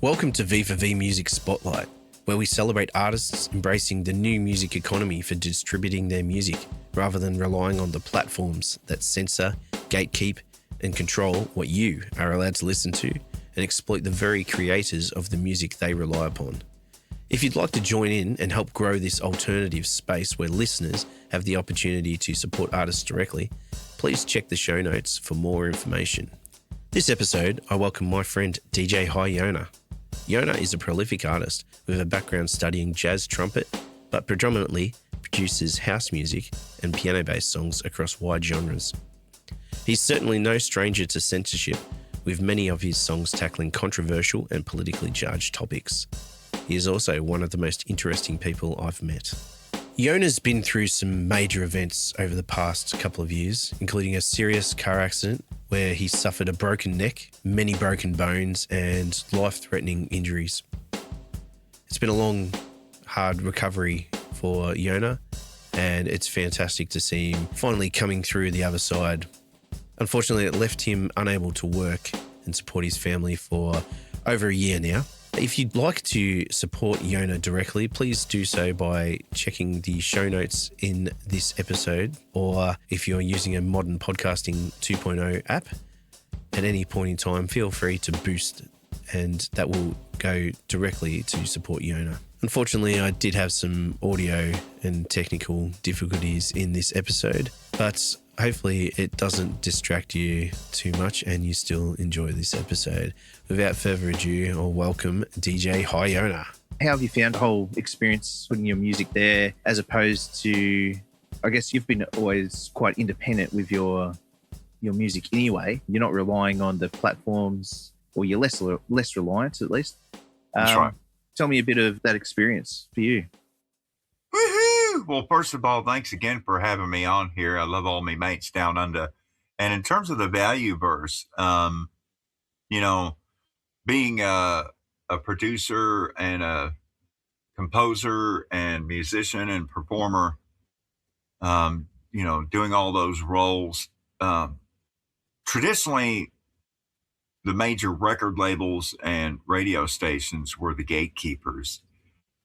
Welcome to V4V Music Spotlight, where we celebrate artists embracing the new music economy for distributing their music, rather than relying on the platforms that censor, gatekeep, and control what you are allowed to listen to and exploit the very creators of the music they rely upon. If you'd like to join in and help grow this alternative space where listeners have the opportunity to support artists directly, please check the show notes for more information. This episode, I welcome my friend DJ High Yona. Yona is a prolific artist with a background studying jazz trumpet, but predominantly produces house music and piano-based songs across wide genres. He's certainly no stranger to censorship, with many of his songs tackling controversial and politically charged topics. He is also one of the most interesting people I've met. Yona's been through some major events over the past couple of years, including a serious car accident where he suffered a broken neck, many broken bones, and life-threatening injuries. It's been a long, hard recovery for Yona, and it's fantastic to see him finally coming through the other side. Unfortunately, it left him unable to work and support his family for over a year now. If you'd like to support Yona directly, please do so by checking the show notes in this episode, or if you're using a modern podcasting 2.0 app, at any point in time, feel free to boost, and that will go directly to support Yona. Unfortunately, I did have some audio and technical difficulties in this episode, but hopefully it doesn't distract you too much and you still enjoy this episode. Without further ado, I'll welcome DJ High Yona. How have you found the whole experience putting your music there, as opposed to, I guess you've been always quite independent with your music anyway. You're not relying on the platforms, or you're less reliant at least. That's right. Tell me a bit of that experience for you. Woohoo! Well, first of all, thanks again for having me on here. I love all my mates down under. And in terms of the value verse, being a producer and a composer and musician and performer, doing all those roles, traditionally, the major record labels and radio stations were the gatekeepers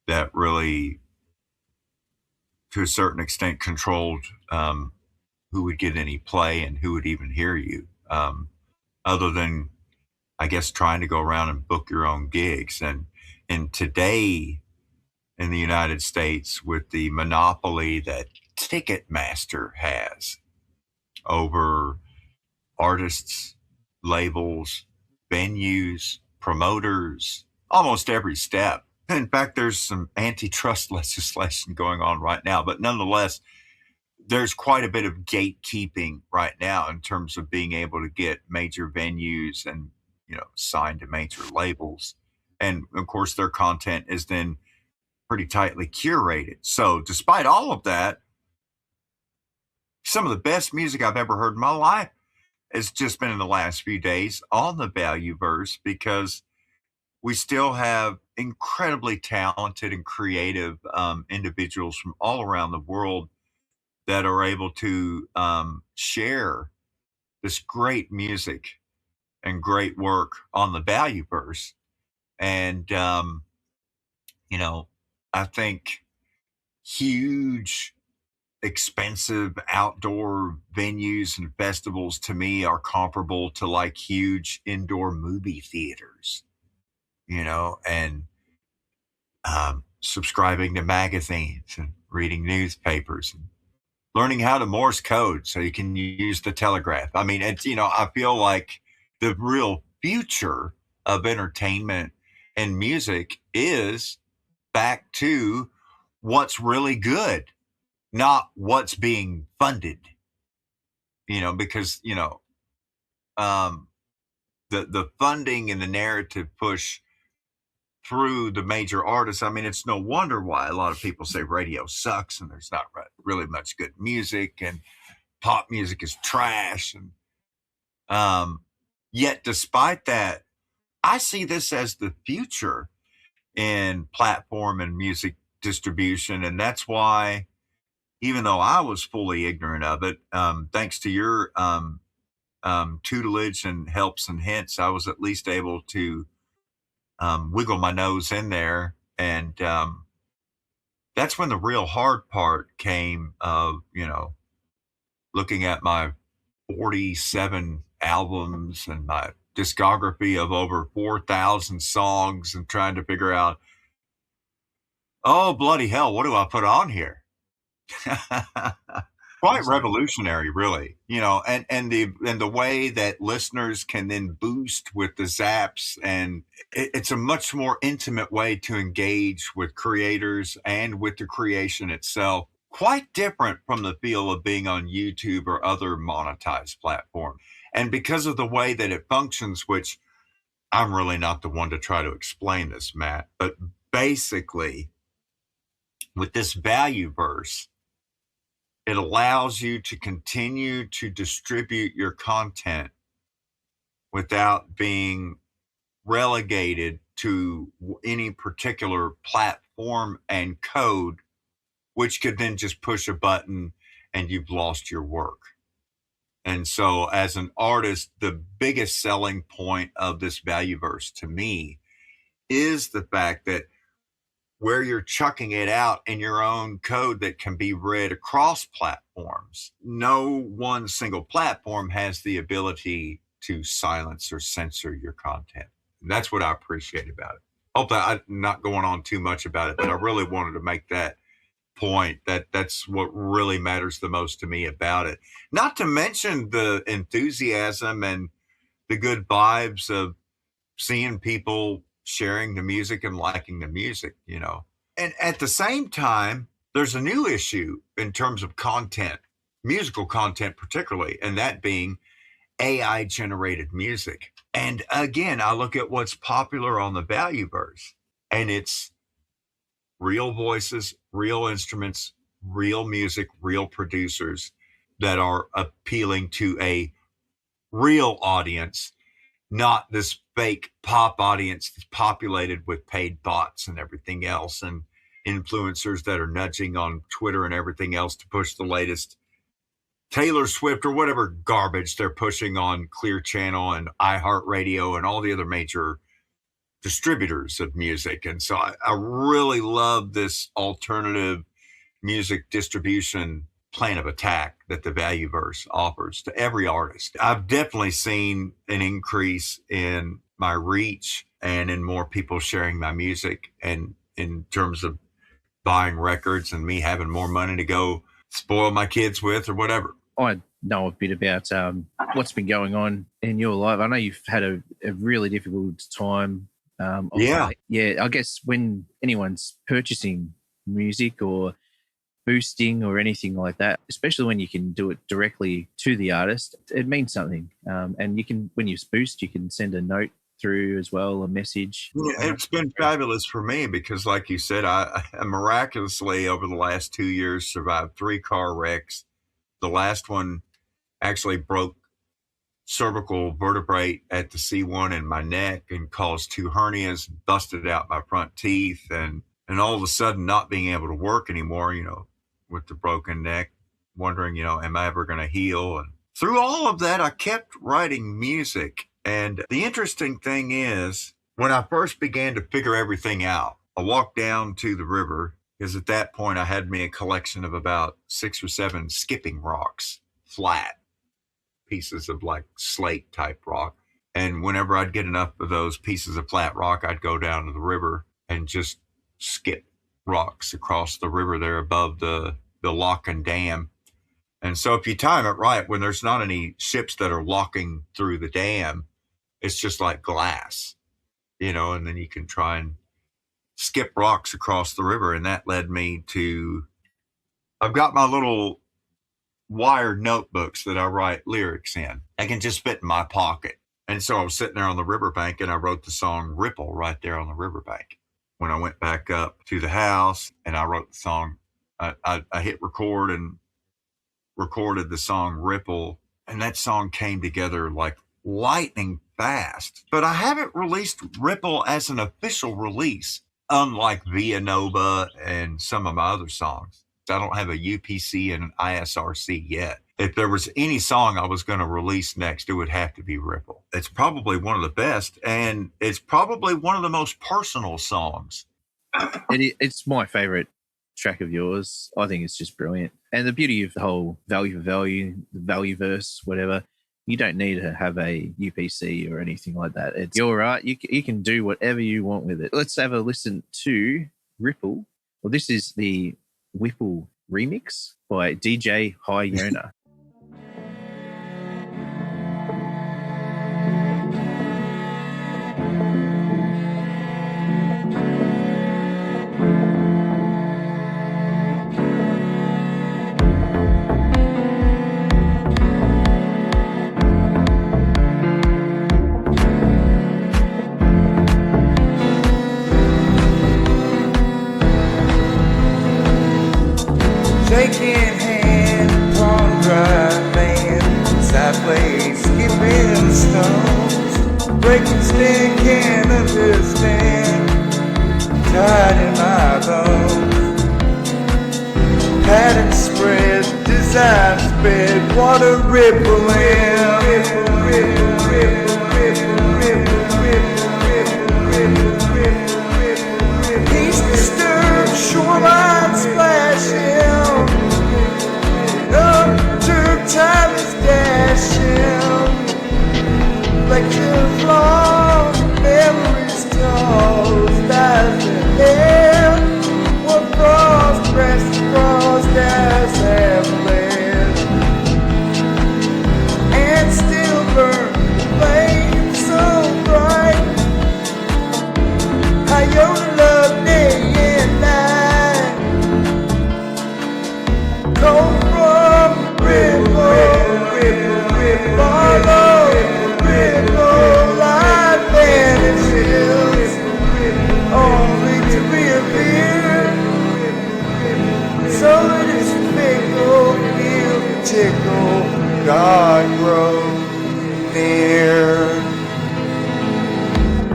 that really, to a certain extent, controlled who would get any play and who would even hear you, other than, I guess, trying to go around and book your own gigs. And today in the United States, with the monopoly that Ticketmaster has over artists, labels, venues, promoters, almost every step. In fact, there's some antitrust legislation going on right now, but nonetheless, there's quite a bit of gatekeeping right now in terms of being able to get major venues and, signed to major labels. And of course, their content is then pretty tightly curated. So despite all of that, some of the best music I've ever heard in my life has just been in the last few days on the value verse, because we still have incredibly talented and creative individuals from all around the world that are able to share this great music and great work on the value verse. And, I think huge, expensive outdoor venues and festivals to me are comparable to like huge indoor movie theaters, and subscribing to magazines and reading newspapers and learning how to Morse code so you can use the telegraph. I mean, it's, I feel like the real future of entertainment and music is back to what's really good, not what's being funded, because, the funding and the narrative push through the major artists. I mean, it's no wonder why a lot of people say radio sucks and there's not really much good music and pop music is trash. And yet, despite that, I see this as the future in platform and music distribution. And that's why, even though I was fully ignorant of it, thanks to your tutelage and helps and hints, I was at least able to wiggle my nose in there. And that's when the real hard part came of, looking at my 47 albums and my discography of over 4,000 songs and trying to figure out, oh, bloody hell, what do I put on here? Quite revolutionary, really, and the way that listeners can then boost with the zaps, and it's a much more intimate way to engage with creators and with the creation itself. Quite different from the feel of being on YouTube or other monetized platforms. And because of the way that it functions, which I'm really not the one to try to explain this, Matt, but basically with this value verse, it allows you to continue to distribute your content without being relegated to any particular platform and code, which could then just push a button and you've lost your work. And so as an artist, the biggest selling point of this value verse to me is the fact that where you're chucking it out in your own code that can be read across platforms, no one single platform has the ability to silence or censor your content. And that's what I appreciate about it. Hope that I'm not going on too much about it, but I really wanted to make that point, that's what really matters the most to me about it. Not to mention the enthusiasm and the good vibes of seeing people sharing the music and liking the music, And at the same time, there's a new issue in terms of content, musical content particularly, and that being AI generated music. And again, I look at what's popular on the value verse, and it's real voices, real instruments, real music, real producers that are appealing to a real audience, not this fake pop audience that's populated with paid bots and everything else, and influencers that are nudging on Twitter and everything else to push the latest Taylor Swift or whatever garbage they're pushing on Clear Channel and iHeartRadio and all the other major distributors of music. And so I really love this alternative music distribution plan of attack that the value verse offers to every artist. I've definitely seen an increase in my reach and in more people sharing my music, and in terms of buying records and me having more money to go spoil my kids with or whatever. I know a bit about what's been going on in your life. I know you've had a really difficult time. Yeah. I guess when anyone's purchasing music or boosting or anything like that, especially when you can do it directly to the artist, it means something. And you can, when you boost, you can send a note through as well, a message. Yeah, it's been fabulous for me because, like you said, I miraculously over the last 2 years survived 3 car wrecks. The last one actually broke cervical vertebrae at the C1 in my neck and caused 2 hernias, busted out my front teeth, and all of a sudden not being able to work anymore, with the broken neck, wondering, am I ever going to heal? And through all of that, I kept writing music. And the interesting thing is, when I first began to figure everything out, I walked down to the river, because at that point I had me a collection of about 6 or 7 skipping rocks, flat pieces of like slate type rock. And whenever I'd get enough of those pieces of flat rock, I'd go down to the river and just skip rocks across the river there above the lock and dam. And so if you time it right, when there's not any ships that are locking through the dam, it's just like glass, and then you can try and skip rocks across the river. And that led me to, I've got my little wired notebooks that I write lyrics in. I can just fit in my pocket. And so I was sitting there on the riverbank and I wrote the song Ripple right there on the riverbank. When I went back up to the house and I wrote the song, I hit record and recorded the song Ripple, and that song came together like lightning fast. But I haven't released Ripple as an official release, unlike Via Nova and some of my other songs. I don't have a UPC and an ISRC yet. If there was any song I was going to release next, it would have to be Ripple. It's probably one of the best, and it's probably one of the most personal songs. It's my favorite track of yours. I think it's just brilliant. And the beauty of the whole value for value, the value verse, whatever, you don't need to have a UPC or anything like that. It's your art. You can do whatever you want with it. Let's have a listen to Ripple. Well, this is the Wipple remix by DJ High Yona. Shaking hand upon dry land, sideways skipping stones, breaking stick can't understand, tied in my bones. Pattern spread, design spread, water rippling, ripple, ripple, ripple, ripple, ripple, ripple, ripple, ripple, ripple. Peace disturbed, shoreline splashing. Time is dashing, lectures long, memories tall, stars ahead. What frost pressed across as avalanche, and still burn the flame so bright. High Yona love day and night, cold from the river. Follow ripple, life vanishes, only to reappear. So it is fickle, feel the tickle, God grows near.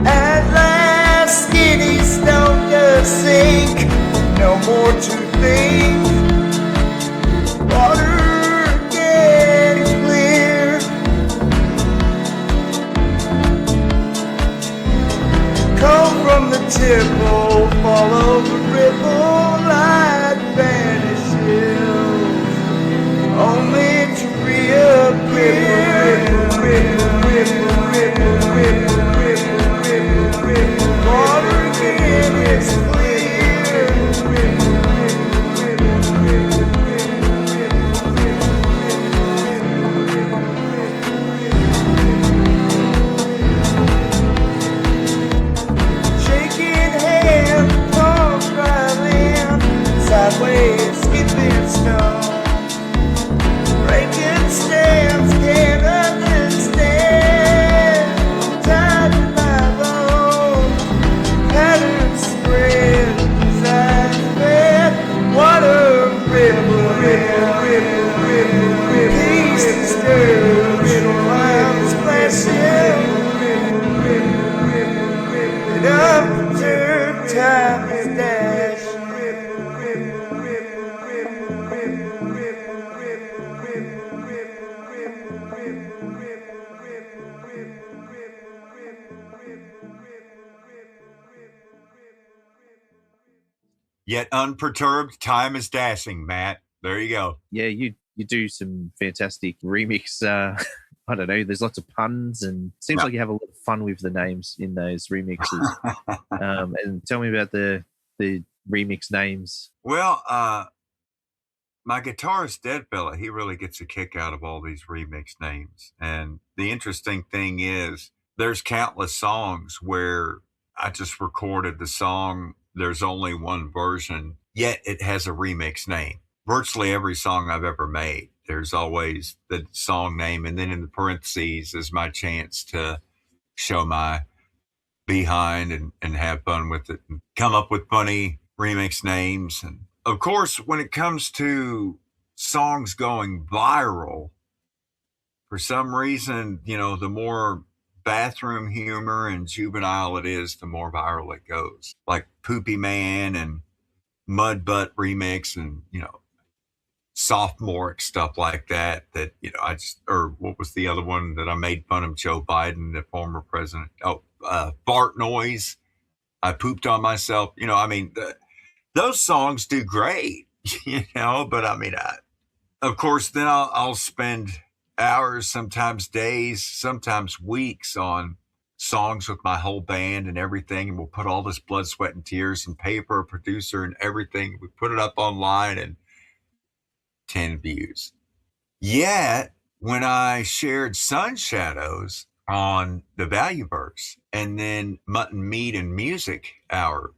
At last, skinny stone does sink, no more to think. Water from the tipple, follow the ripple, light vanishes, only to reappear. Ripple, ripple, ripple, ripple, ripple, ripple, ripple. Water again is clear. Ripple, ripple, ripple, sideways, skipping stone, breaking stems, can't understand, tied to my bones, pattern spread, design spread, water ripple, ripple, ripple, ripple, ripple, peace disturbed, shoreline splashing, ripple, ripple, ripple, ripple, and up to time is dashed. Yet unperturbed, time is dashing, Matt. There you go. Yeah, you do some fantastic remix. I don't know. There's lots of puns, and it seems like you have a lot of fun with the names in those remixes. And tell me about the remix names. Well, my guitarist Dead Fella, he really gets a kick out of all these remix names. And the interesting thing is, there's countless songs where I just recorded the song. There's only one version, yet it has a remix name. Virtually every song I've ever made, there's always the song name. And then in the parentheses is my chance to show my behind and have fun with it and come up with funny remix names. And of course, when it comes to songs going viral, for some reason, the more bathroom humor and juvenile it is, the more viral it goes. Like Poopy Man and Mud Butt remix and, sophomoric stuff like that, or what was the other one that I made fun of Joe Biden, the former president? Fart Noise. I pooped on myself. Those songs do great, but of course, then I'll spend hours, sometimes days, sometimes weeks on songs with my whole band and everything. And we'll put all this blood, sweat, and tears and paper, producer and everything. We put it up online and 10 views. Yet, when I shared Sun Shadows on the Valueverse and then Mutton Meat and Music Hour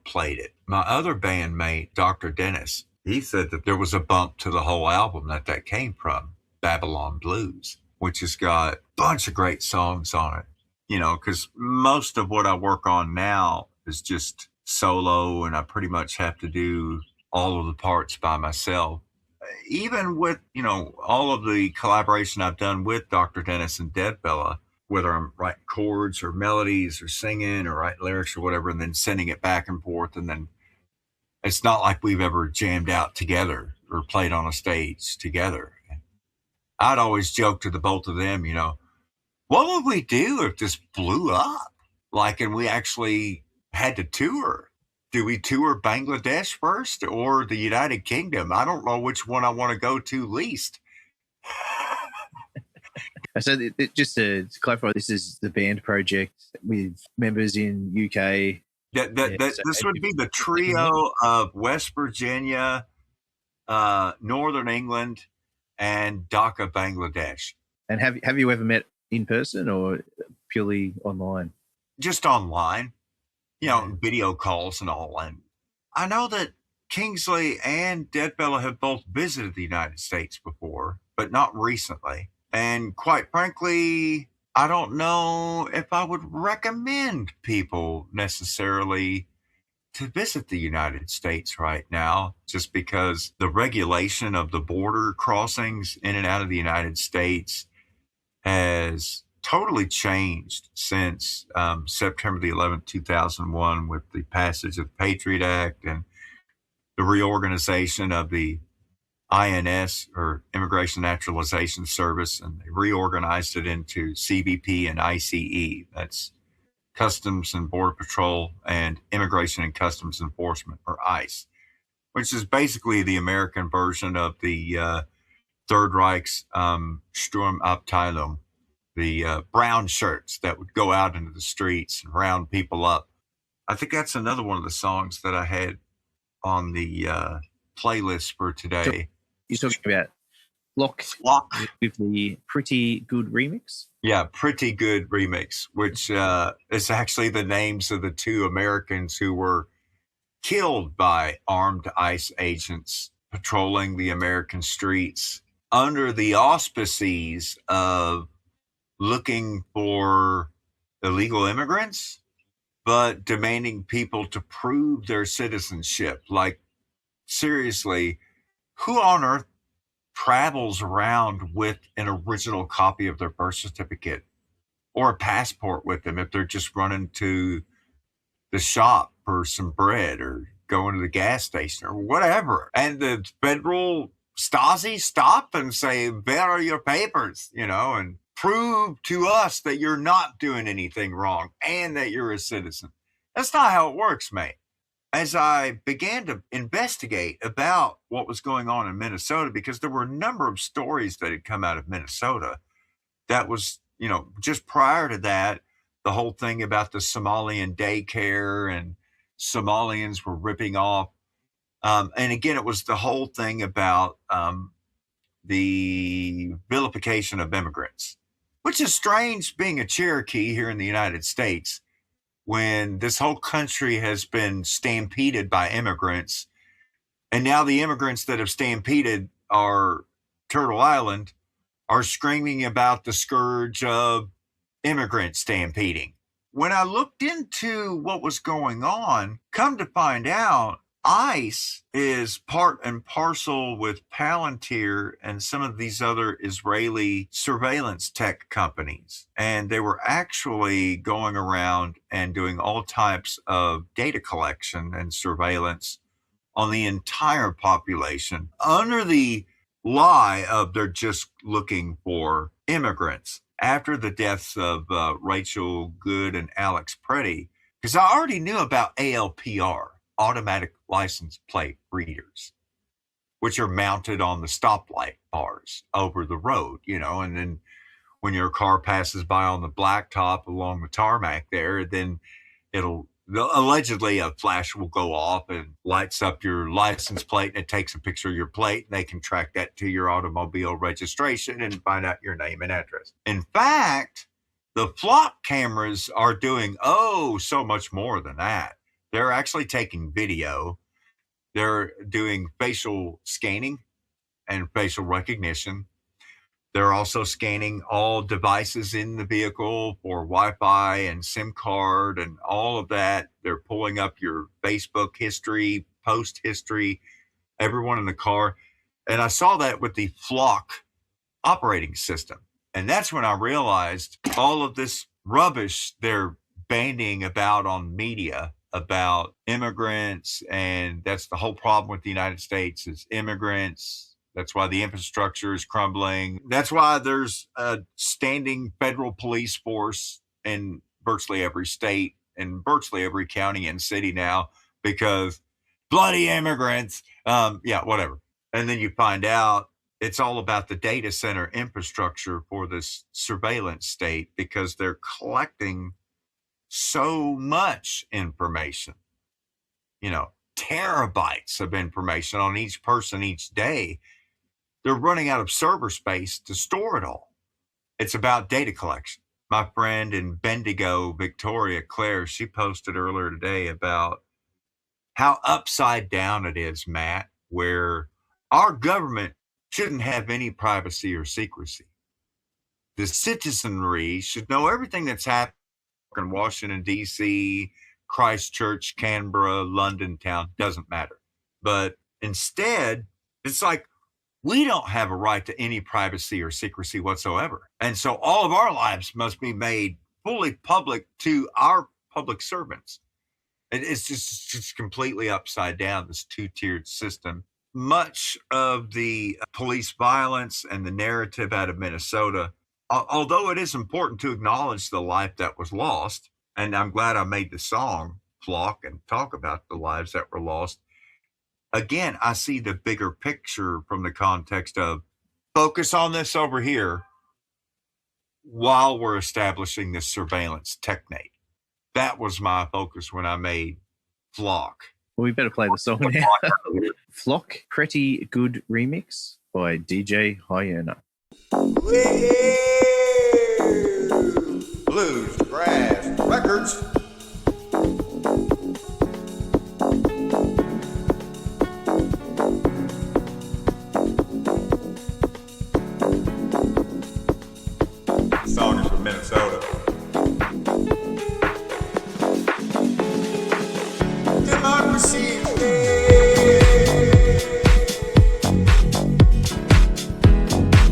played it, my other bandmate, Dr. Dennis, he said that there was a bump to the whole album that came from Babylon Blues, which has got a bunch of great songs on it. Because most of what I work on now is just solo, and I pretty much have to do all of the parts by myself. Even with, all of the collaboration I've done with Dr. Dennis and Dead Bella, whether I'm writing chords or melodies or singing or writing lyrics or whatever, and then sending it back and forth. And then it's not like we've ever jammed out together or played on a stage together. I'd always joke to the both of them, what would we do if this blew up? And we actually had to tour. Do we tour Bangladesh first or the United Kingdom? I don't know which one I want to go to least. So just to clarify, this is the band project with members in UK. This would be the trio of West Virginia, Northern England, and Dhaka, Bangladesh. And have you ever met in person or purely online? Just online, video calls and all. And I know that Kingsley and Dead Bella have both visited the United States before, but not recently. And quite frankly, I don't know if I would recommend people necessarily to visit the United States right now, just because the regulation of the border crossings in and out of the United States has totally changed since September the 11th, 2001, with the passage of the Patriot Act and the reorganization of the INS, or Immigration Naturalization Service, and they reorganized it into CBP and ICE. That's Customs and Border Patrol and Immigration and Customs Enforcement, or ICE, which is basically the American version of the Third Reich's Sturmabteilung, the brown shirts that would go out into the streets and round people up. I think that's another one of the songs that I had on the playlist for today. You're talking about Lock with the Pretty Good remix? Yeah, Pretty Good remix, which is actually the names of the two Americans who were killed by armed ICE agents patrolling the American streets under the auspices of looking for illegal immigrants, but demanding people to prove their citizenship. Seriously, who on earth travels around with an original copy of their birth certificate or a passport with them if they're just running to the shop for some bread or going to the gas station or whatever? And the federal Stasi stop and say, where are your papers? And prove to us that you're not doing anything wrong and that you're a citizen. That's not how it works, mate. As I began to investigate about what was going on in Minnesota, because there were a number of stories that had come out of Minnesota that was, just prior to that, the whole thing about the Somalian daycare and Somalians were ripping off. And again, it was the whole thing about the vilification of immigrants, which is strange being a Cherokee here in the United States, when this whole country has been stampeded by immigrants. And now the immigrants that have stampeded our Turtle Island are screaming about the scourge of immigrant stampeding. When I looked into what was going on, come to find out, ICE is part and parcel with Palantir and some of these other Israeli surveillance tech companies. And they were actually going around and doing all types of data collection and surveillance on the entire population under the lie of they're just looking for immigrants. After the deaths of Rachel Good and Alex Pretti, because I already knew about ALPR, automatic license plate readers, which are mounted on the stoplight bars over the road, and then when your car passes by on the blacktop along the tarmac there, then allegedly a flash will go off and lights up your license plate, and it takes a picture of your plate, and they can track that to your automobile registration and find out your name and address. In fact, the flock cameras are doing so much more than that. They're actually taking video. They're doing facial scanning and facial recognition. They're also scanning all devices in the vehicle for Wi-Fi and SIM card and all of that. They're pulling up your Facebook history, post history, everyone in the car. And I saw that with the Flock operating system. And that's when I realized all of this rubbish they're bandying about on media about immigrants. And that's the whole problem with the United States is immigrants. That's why the infrastructure is crumbling. That's why there's a standing federal police force in virtually every state and virtually every county and city now, because bloody immigrants, whatever. And then you find out it's all about the data center infrastructure for this surveillance state, because they're collecting so much information, terabytes of information on each person each day. They're running out of server space to store it all. It's about data collection. My friend in Bendigo, Victoria Claire, she posted earlier today about how upside down it is, Matt, where our government shouldn't have any privacy or secrecy. The citizenry should know everything that's happening in Washington, D.C., Christchurch, Canberra, London town, doesn't matter. But instead, it's like, we don't have a right to any privacy or secrecy whatsoever. And so all of our lives must be made fully public to our public servants. It's just completely upside down, this two-tiered system. Much of the police violence and the narrative out of Minnesota, although it is important to acknowledge the life that was lost, and I'm glad I made the song Flock and talk about the lives that were lost, again, I see the bigger picture from the context of focus on this over here while we're establishing this surveillance technique. That was my focus when I made Flock. Well, we better play the song now. Flock, Pretty Good Remix by DJ High Yona. Blues, brass, records. Song is from Minnesota. Democracy is dead.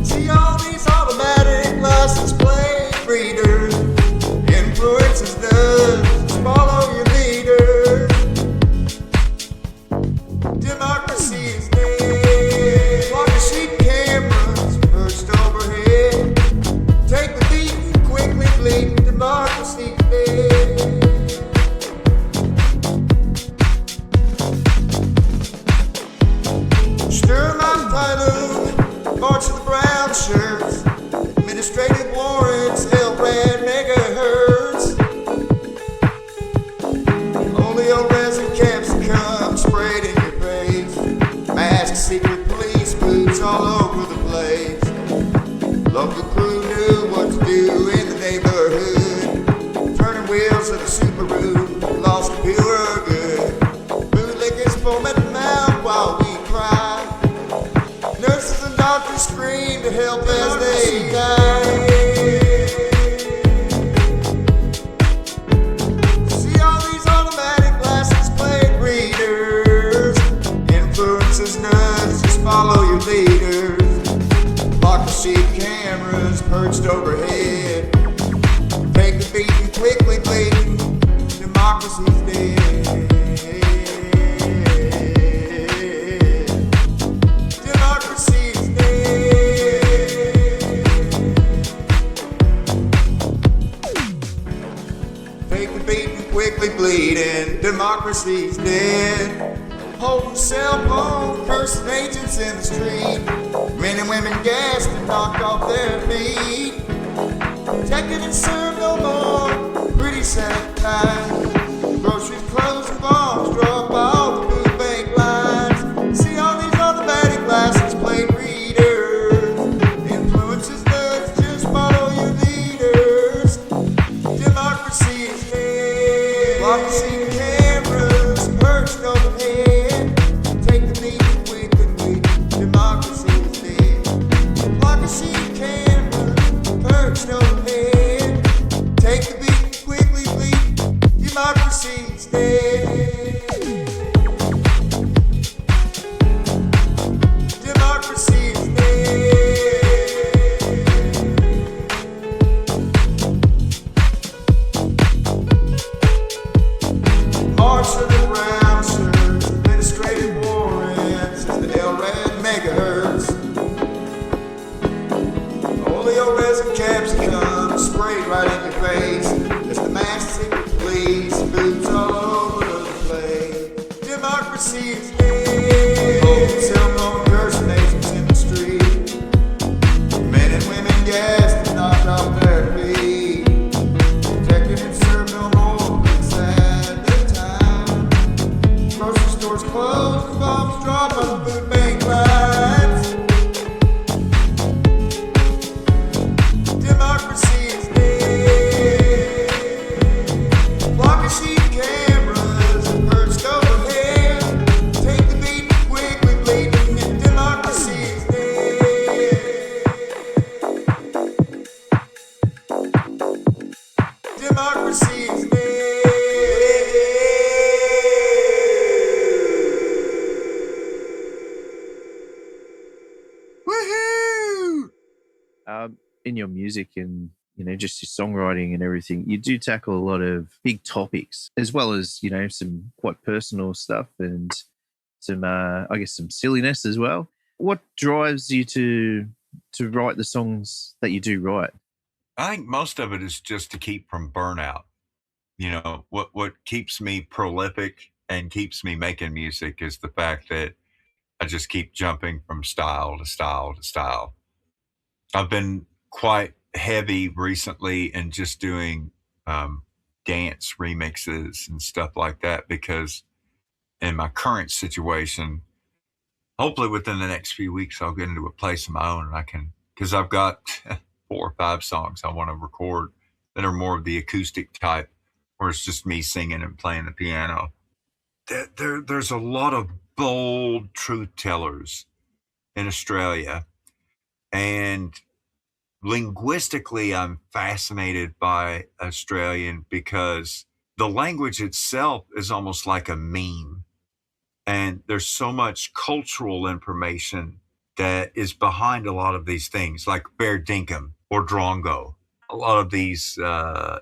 See all these automatic license plate readers. Influences does follow your leader. Democracy is dead. Flock of sheep cameras perched overhead. Take the beat, quickly bleed. Democracy dead. Stir my title, march of the brown shirts. Administrative warrants, LRAD megahertz. Only your resin caps come sprayed in your face. Masked secret police boots all over the place. Local crew knew what to do in the neighborhood. Turning wheels of the Subaru, lost the pure good. Bootlickers foam at the mouth while we cry. Nurses and doctors scream to help as they die. See all these automatic license plate readers. Influences nudge, just follow your leaders. Block of sheep cameras perched overhead. Take the beat and quickly bleed. Democracy's dead. saying democracy's dead. Holding cell phone cursing agents in the street. Men and women gassed and knocked off their feet. Protected and served no more. Pretty sad time. Groceries closed and bombs drove by all the food bank lines. See all these automatic license plate readers. Influences nuts, just follow your leaders. Democracy is dead. Democracy cameras perched overhead. Take the meeting quick and wait. Democracy is dead. Democracy cameras perched overhead. Take the beat quickly, please. Democracy is dead. Democracy is dead. March of the brown shirts, administrative warrants, as the LRAD megahertz. All the old resin caps come sprayed right in your face. As the masked secret police, boots all over the place. Democracy is dead. Holding cell phone impersonations in the street. Men and women gassed and knocked off their feet. Protected and served no more. It's at the time. Grocery stores closed and bombs dropped on the food bank lines. Democracy is dead. Block of sheet cameras and perched overhead. Take the beat quickly, bleeding, and democracy is dead. Democracy is dead. Woohoo! In your music and just your songwriting and everything, you do tackle a lot of big topics, as well as some quite personal stuff and some I guess some silliness as well. What drives you to write the songs that you do write? I think most of it is just to keep from burnout. What keeps me prolific and keeps me making music is the fact that I just keep jumping from style to style to style. I've been quite heavy recently in just doing dance remixes and stuff like that, because in my current situation, hopefully within the next few weeks, I'll get into a place of my own, and because I've got 4 or 5 songs I want to record that are more of the acoustic type, where it's just me singing and playing the piano. There's a lot of bold truth tellers in Australia, and linguistically, I'm fascinated by Australian because the language itself is almost like a meme. And there's so much cultural information that is behind a lot of these things, like fair dinkum or drongo. A lot of these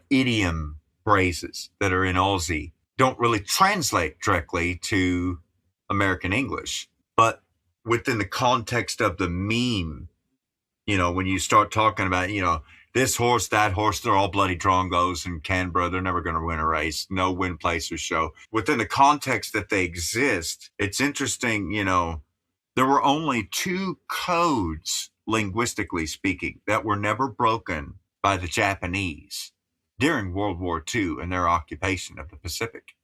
idiom phrases that are in Aussie don't really translate directly to American English. But within the context of the meme, when you start talking about, this horse, that horse, they're all bloody drongos in Canberra. They're never going to win a race. No win, place, or show. Within the context that they exist, it's interesting, there were only 2 codes, linguistically speaking, that were never broken by the Japanese during World War II and their occupation of the Pacific.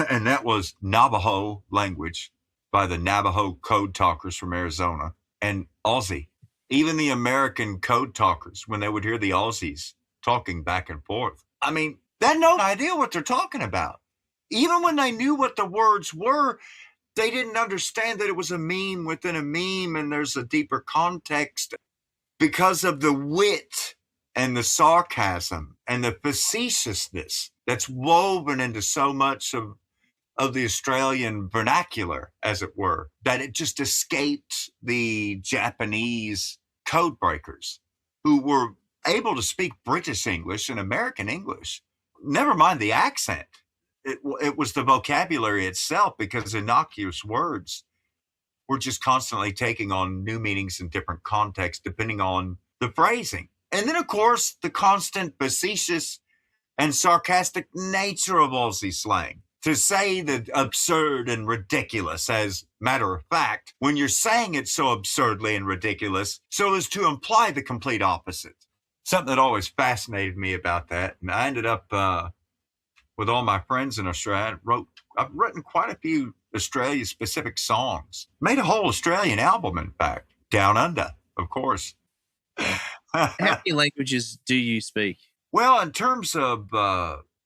And that was Navajo language by the Navajo code talkers from Arizona and Aussie. Even the American code talkers, when they would hear the Aussies talking back and forth, they had no idea what they're talking about. Even when they knew what the words were, they didn't understand that it was a meme within a meme, and there's a deeper context because of the wit and the sarcasm and the facetiousness that's woven into so much of the Australian vernacular, as it were, that it just escaped the Japanese code breakers who were able to speak British English and American English. Never mind the accent. It was the vocabulary itself, because innocuous words were just constantly taking on new meanings in different contexts, depending on the phrasing. And then, of course, the constant facetious and sarcastic nature of Aussie slang. To say the absurd and ridiculous as matter of fact, when you're saying it so absurdly and ridiculous, so as to imply the complete opposite. Something that always fascinated me about that. And I ended up with all my friends in Australia. I've written quite a few Australia-specific songs. Made a whole Australian album, in fact. Down Under, of course. How many languages do you speak? Well, in terms of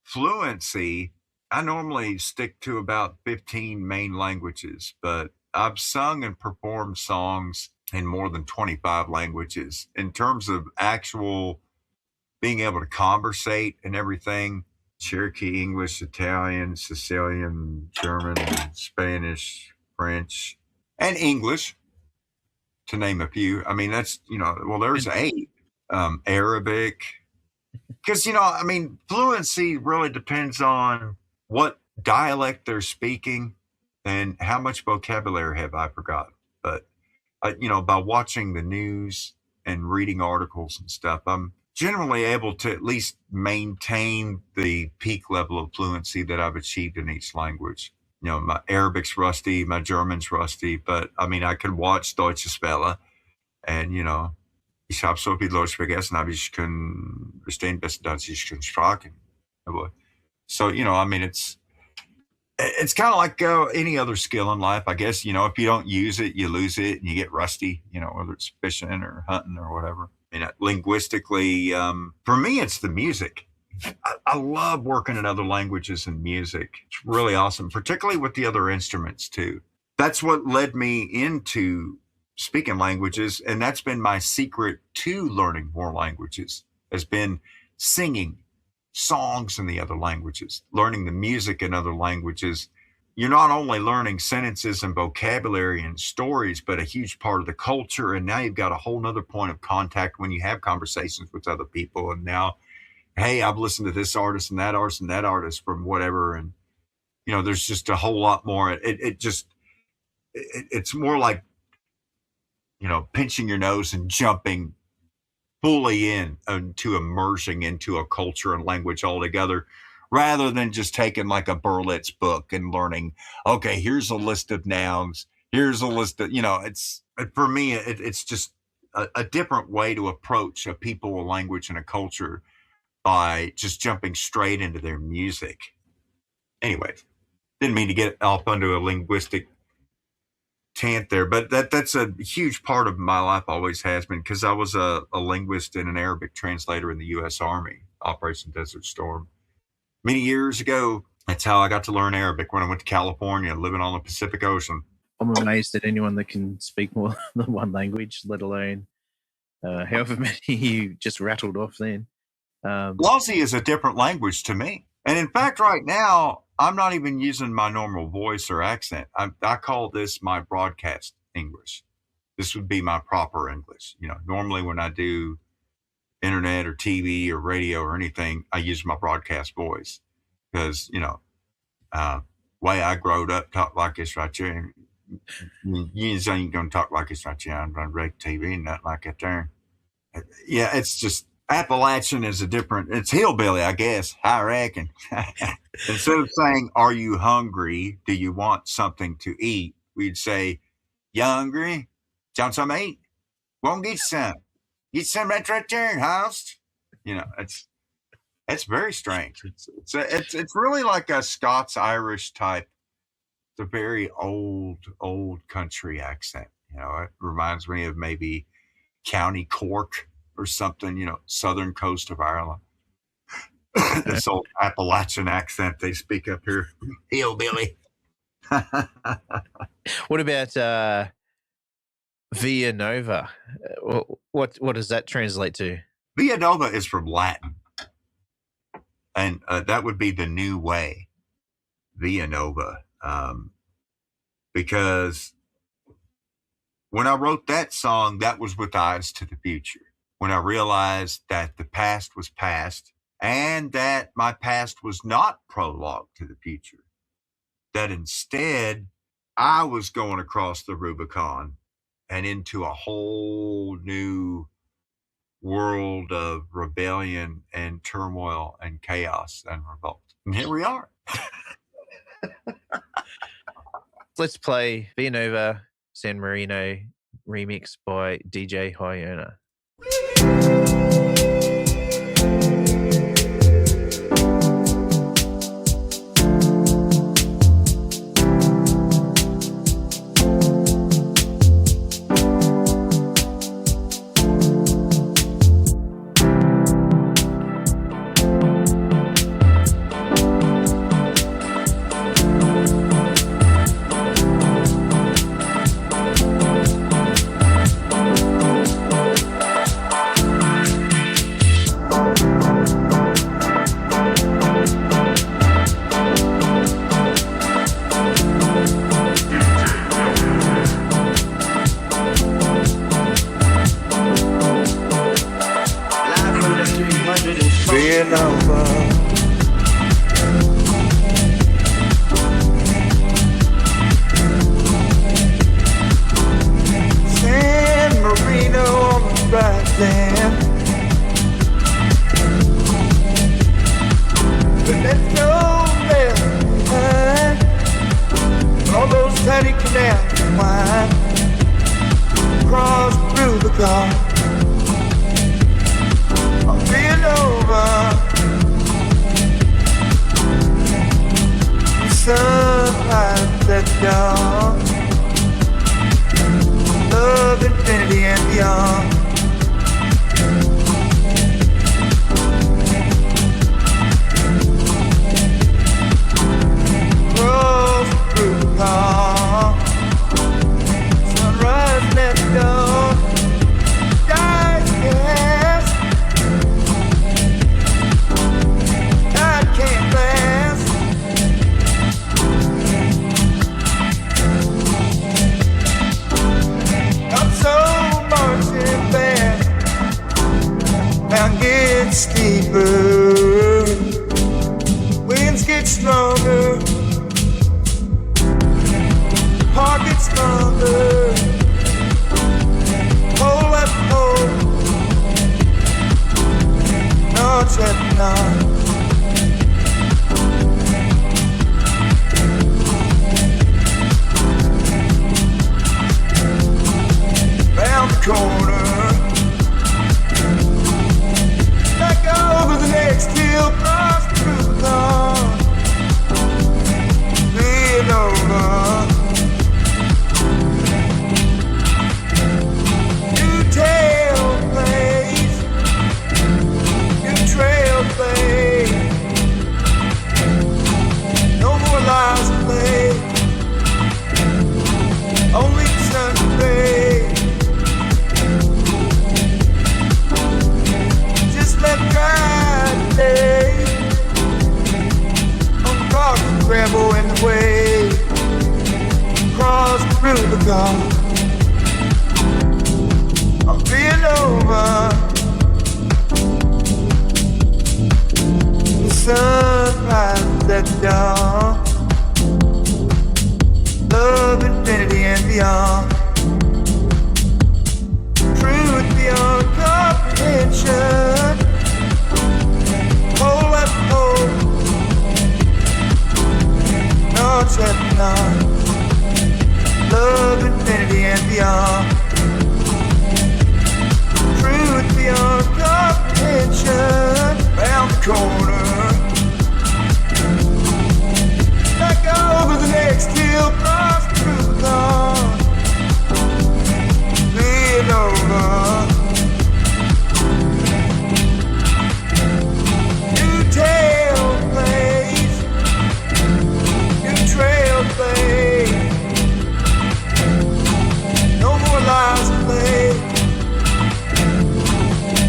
fluency, I normally stick to about 15 main languages, but I've sung and performed songs in more than 25 languages. In terms of actual being able to conversate and everything, Cherokee, English, Italian, Sicilian, German, Spanish, French, and English, to name a few. I mean, that's, there's 8. Arabic. Because, fluency really depends on what dialect they're speaking and how much vocabulary have I forgotten. But, by watching the news and reading articles and stuff, I'm generally able to at least maintain the peak level of fluency that I've achieved in each language. My Arabic's rusty, my German's rusty, but I can watch Deutsche Welle and, ich habe so viel Deutsch vergessen, aber ich kann verstehen besser, als ich kann sprechen. So, it's kind of like any other skill in life, I guess. If you don't use it, you lose it and you get rusty, whether it's fishing or hunting or whatever. Linguistically, for me, it's the music. I love working in other languages and music. It's really awesome, particularly with the other instruments too. That's what led me into speaking languages, and that's been my secret to learning more languages, has been singing songs in the other languages, learning the music in other languages. You're not only learning sentences and vocabulary and stories, but a huge part of the culture. And now you've got a whole nother point of contact when you have conversations with other people. And now, hey, I've listened to this artist and that artist and that artist from whatever. And, there's just a whole lot more. It's more like, pinching your nose and jumping fully into immersing into a culture and language altogether, rather than just taking like a Berlitz book and learning, okay, here's a list of nouns, here's a list of, for me, it's just a different way to approach a people, a language, and a culture by just jumping straight into their music. Anyway, didn't mean to get off onto a linguistic tangent there, but that's a huge part of my life, always has been, because I was a linguist and an Arabic translator in the U.S. Army, Operation Desert Storm. Many years ago, that's how I got to learn Arabic, when I went to California, living on the Pacific Ocean. I'm amazed at anyone that can speak more than one language, let alone however many you just rattled off then. Aussie is a different language to me. And in fact, right now, I'm not even using my normal voice or accent. I call this my broadcast English. This would be my proper English. Normally when I do internet or TV or radio or anything, I use my broadcast voice because, way I growed up, talk like this right here. You ain't going to talk like this right here on regular TV and nothing like that there. Yeah, it's just, Appalachian is it's hillbilly, I guess, I reckon. Instead of saying, are you hungry? Do you want something to eat? We'd say, you hungry? Want some to eat? Won't get some. Get some right there, house. It's very strange. It's really like a Scots-Irish type. It's a very old country accent. It reminds me of maybe County Cork or something, southern coast of Ireland. This old Appalachian accent they speak up here. Hillbilly. What about Via Nova? What does that translate to? Via Nova is from Latin. And that would be the new way. Via Nova. Because when I wrote that song, that was with eyes to the future. When I realized that the past was past and that my past was not prologue to the future, that instead I was going across the Rubicon and into a whole new world of rebellion and turmoil and chaos and revolt. And here we are. Let's play Villanova San Marino remix by DJ High Yona. San Marino on the right hand. But let's go there behind all those tiny canals of wine. Cross through the car. I'm being over. Sunlight at dawn. Love, infinity, and beyond. Cross through the car. Sunrise at dawn. Dies gas. I can't last. I'm so marching fast. Mountain gets steeper. Winds get stronger. Heart gets stronger. Hold up, hold. Notch at notch. Round the corner. Back over the next hill. Cross through the lawn. Lean over. New tail plays. New trail plays. No more lies to play. Only the sun to play. Just let God stay. On the rock and gravel in the way. Cross through the gulf. I'm being over. The sunrise at dawn. Love, infinity, and beyond. Truth beyond comprehension. Hold up, hold. Notch at notch. Love, infinity, and beyond. Truth beyond comprehension. Round the corner. Back over the next hill. Cross through the lawn. Lean over. New tail plays. New trail plays. No more lies to play.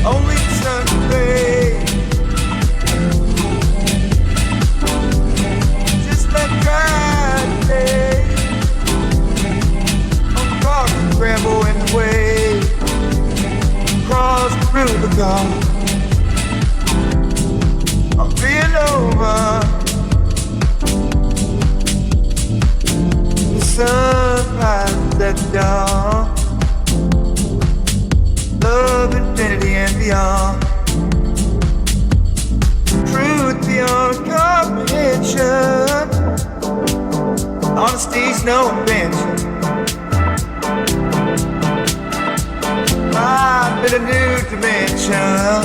Only the sun to play. Just let God stay. On the rock and gravel in the way. Cross through the gulf. I'm being over. The sunrise at dawn. Love, infinity, and beyond. Truth beyond comprehension. Honesty's no invention. I'm in a new dimension.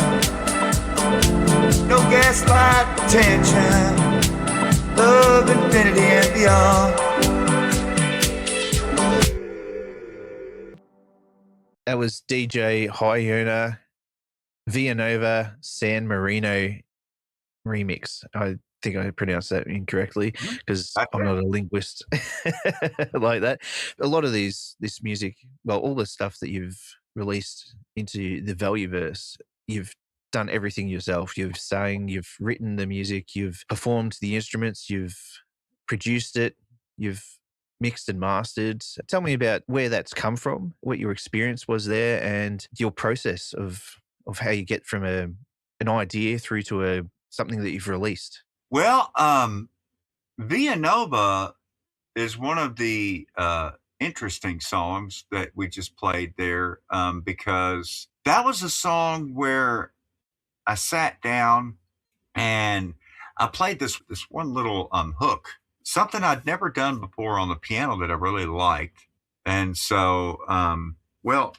No gaslight attention. Love, infinity, and beyond. That was DJ High Yona, V4V, San Marino remix. I think I pronounced that incorrectly because I'm not a linguist like that. A lot of this music, well, all the stuff that you've released into the Valueverse, you've done everything yourself. You've sang, you've written the music, you've performed the instruments, you've produced it, you've mixed and mastered. Tell me about where that's come from, what your experience was there, and your process of how you get from an idea through to something that you've released. Well, V4V is one of the interesting songs that we just played there because that was a song where I sat down and I played this one little hook, something I'd never done before on the piano that I really liked. And so, well,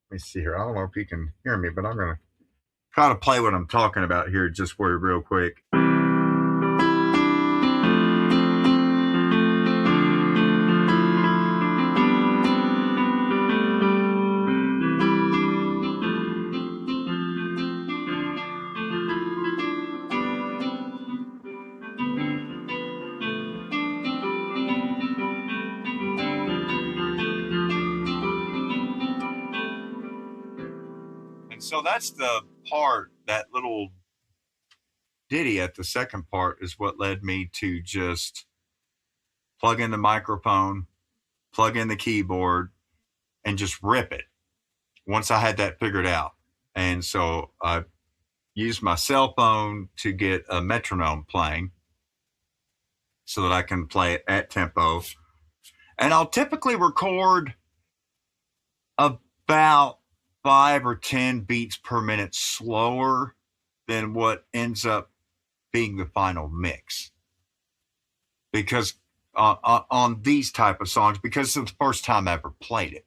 let me see here. I don't know if you can hear me, but I'm going to try to play what I'm talking about here just for you real quick. And so that's the part, that little ditty at the second part is what led me to just plug in the microphone, plug in the keyboard, and just rip it once I had that figured out. And so I used my cell phone to get a metronome playing so that I can play it at tempo. And I'll typically record about 5 or 10 beats per minute slower than what ends up being the final mix. Because on these type of songs, because it's the first time I ever played it.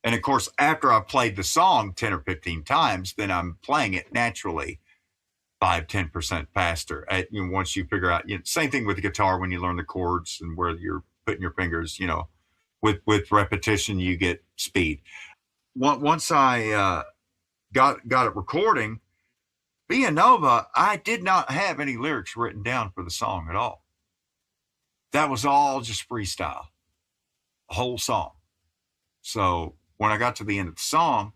And of course, after I played the song 10 or 15 times, then I'm playing it naturally 5-10% faster. Once you figure out, same thing with the guitar when you learn the chords and where you're putting your fingers, with repetition, you get speed. Once I got it recording, V4V, I did not have any lyrics written down for the song at all. That was all just freestyle, the whole song. So when I got to the end of the song,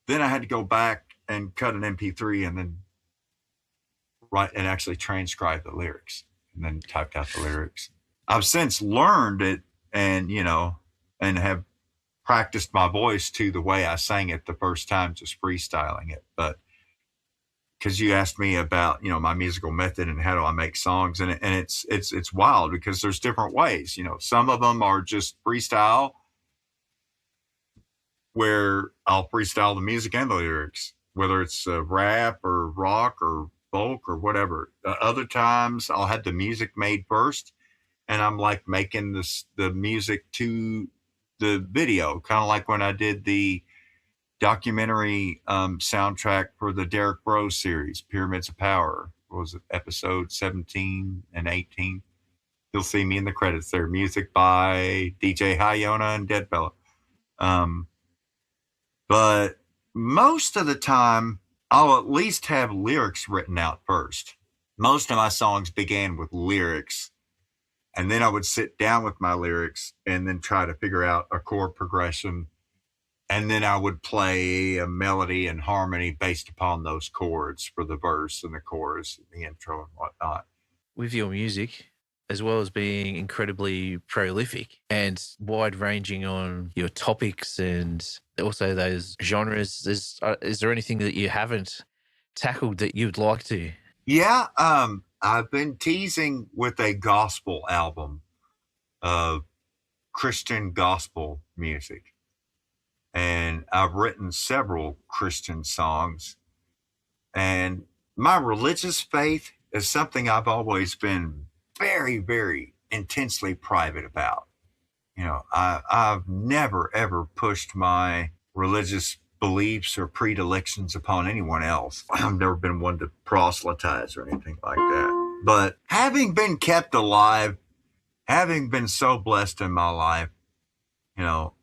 then I had to go back and cut an MP3 and then write and actually transcribe the lyrics and then typed out the lyrics. I've since learned it and have practiced my voice to the way I sang it the first time, just freestyling it. But because you asked me about, my musical method and how do I make songs, and it's wild because there's different ways. Some of them are just freestyle, where I'll freestyle the music and the lyrics, whether it's rap or rock or folk or whatever. Other times I'll have the music made first, and I'm like making the music to the video, kind of like when I did the documentary soundtrack for the Derek Rose series, Pyramids of Power. What was it, episode 17 and 18? You'll see me in the credits there. Music by DJ High Yona and Dead Fella. But most of the time, I'll at least have lyrics written out first. Most of my songs began with lyrics, and then I would sit down with my lyrics and then try to figure out a chord progression. And then I would play a melody and harmony based upon those chords for the verse and the chorus and the intro and whatnot. With your music, as well as being incredibly prolific and wide-ranging on your topics and also those genres, is there anything that you haven't tackled that you'd like to? Yeah, I've been teasing with a gospel album of Christian gospel music. and I've written several Christian songs. And my religious faith is something I've always been very, very intensely private about. You know, I've never, ever pushed my religious beliefs or predilections upon anyone else. I've never been one to proselytize or anything like that. But having been kept alive, having been so blessed in my life, you know,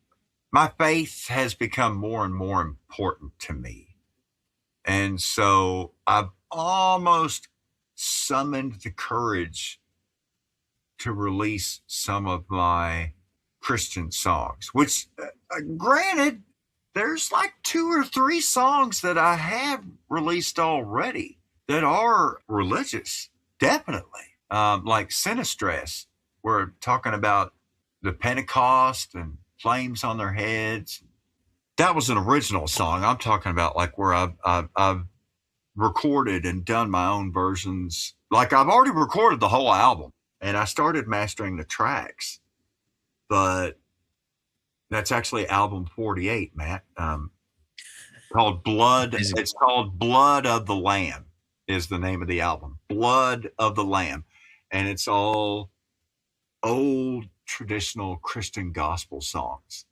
my faith has become more and more important to me. And so I've almost summoned the courage to release some of my Christian songs, which granted, there's like 2 or 3 songs that I have released already that are religious, definitely. Like Sinistress, we're talking about the Pentecost and flames on their heads. That was an original song. I'm talking about like where I've recorded and done my own versions. Like I've already recorded the whole album and I started mastering the tracks, but that's actually album 48, Matt. Called Blood. It's called Blood of the Lamb is the name of the album. Blood of the Lamb. And it's all old traditional Christian gospel songs,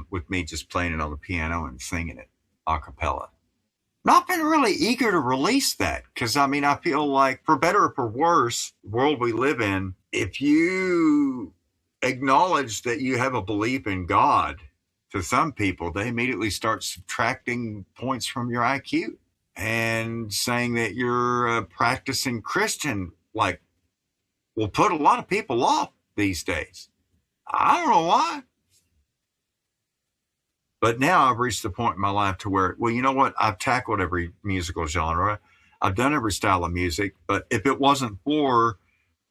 with me just playing it on the piano and singing it a cappella. Not been really eager to release that because, I mean, I feel like for better or for worse, the world we live in, if you acknowledge that you have a belief in God, to some people, they immediately start subtracting points from your IQ and saying that you're a practicing Christian, like, will put a lot of people off these days. I don't know why. But now I've reached the point in my life to where, well, you know what? I've tackled every musical genre. I've done every style of music. But if it wasn't for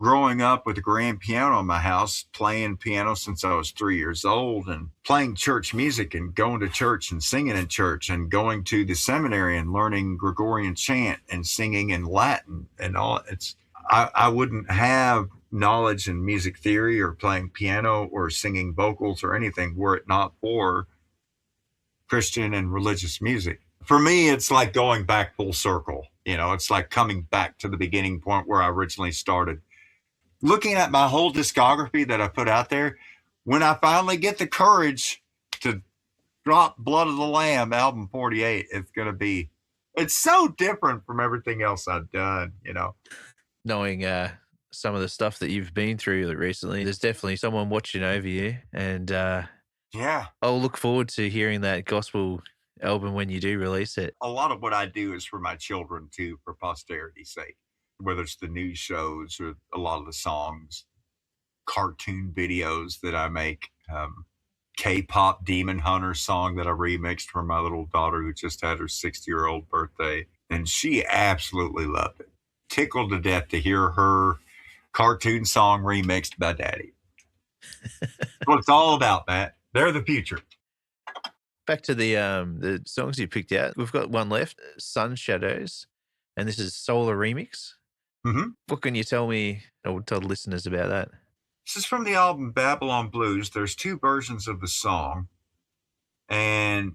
growing up with a grand piano in my house, playing piano since I was 3 years old and playing church music and going to church and singing in church and going to the seminary and learning Gregorian chant and singing in Latin and all, I wouldn't have knowledge in music theory or playing piano or singing vocals or anything were it not for Christian and religious music. For me, it's like going back full circle. You know, it's like coming back to the beginning point where I originally started. Looking at my whole discography that I put out there, when I finally get the courage to drop Blood of the Lamb, album 48, it's so different from everything else I've done, you know. Knowing some of the stuff that you've been through recently, there's definitely someone watching over you. And yeah, I'll look forward to hearing that gospel album when you do release it. A lot of what I do is for my children too, for posterity's sake, whether it's the news shows or a lot of the songs, cartoon videos that I make, K-pop Demon Hunter song that I remixed for my little daughter who just had her 60-year-old birthday. And she absolutely loved it. Tickled to death to hear her cartoon song remixed by Daddy. That's what it's all about, Matt. They're the future. Back to the songs you picked out. We've got one left, Sun Shadows, and this is Solar Remix. Mm-hmm. What can you tell me or tell the listeners about that? This is from the album Babylon Blues. There's 2 versions of the song. And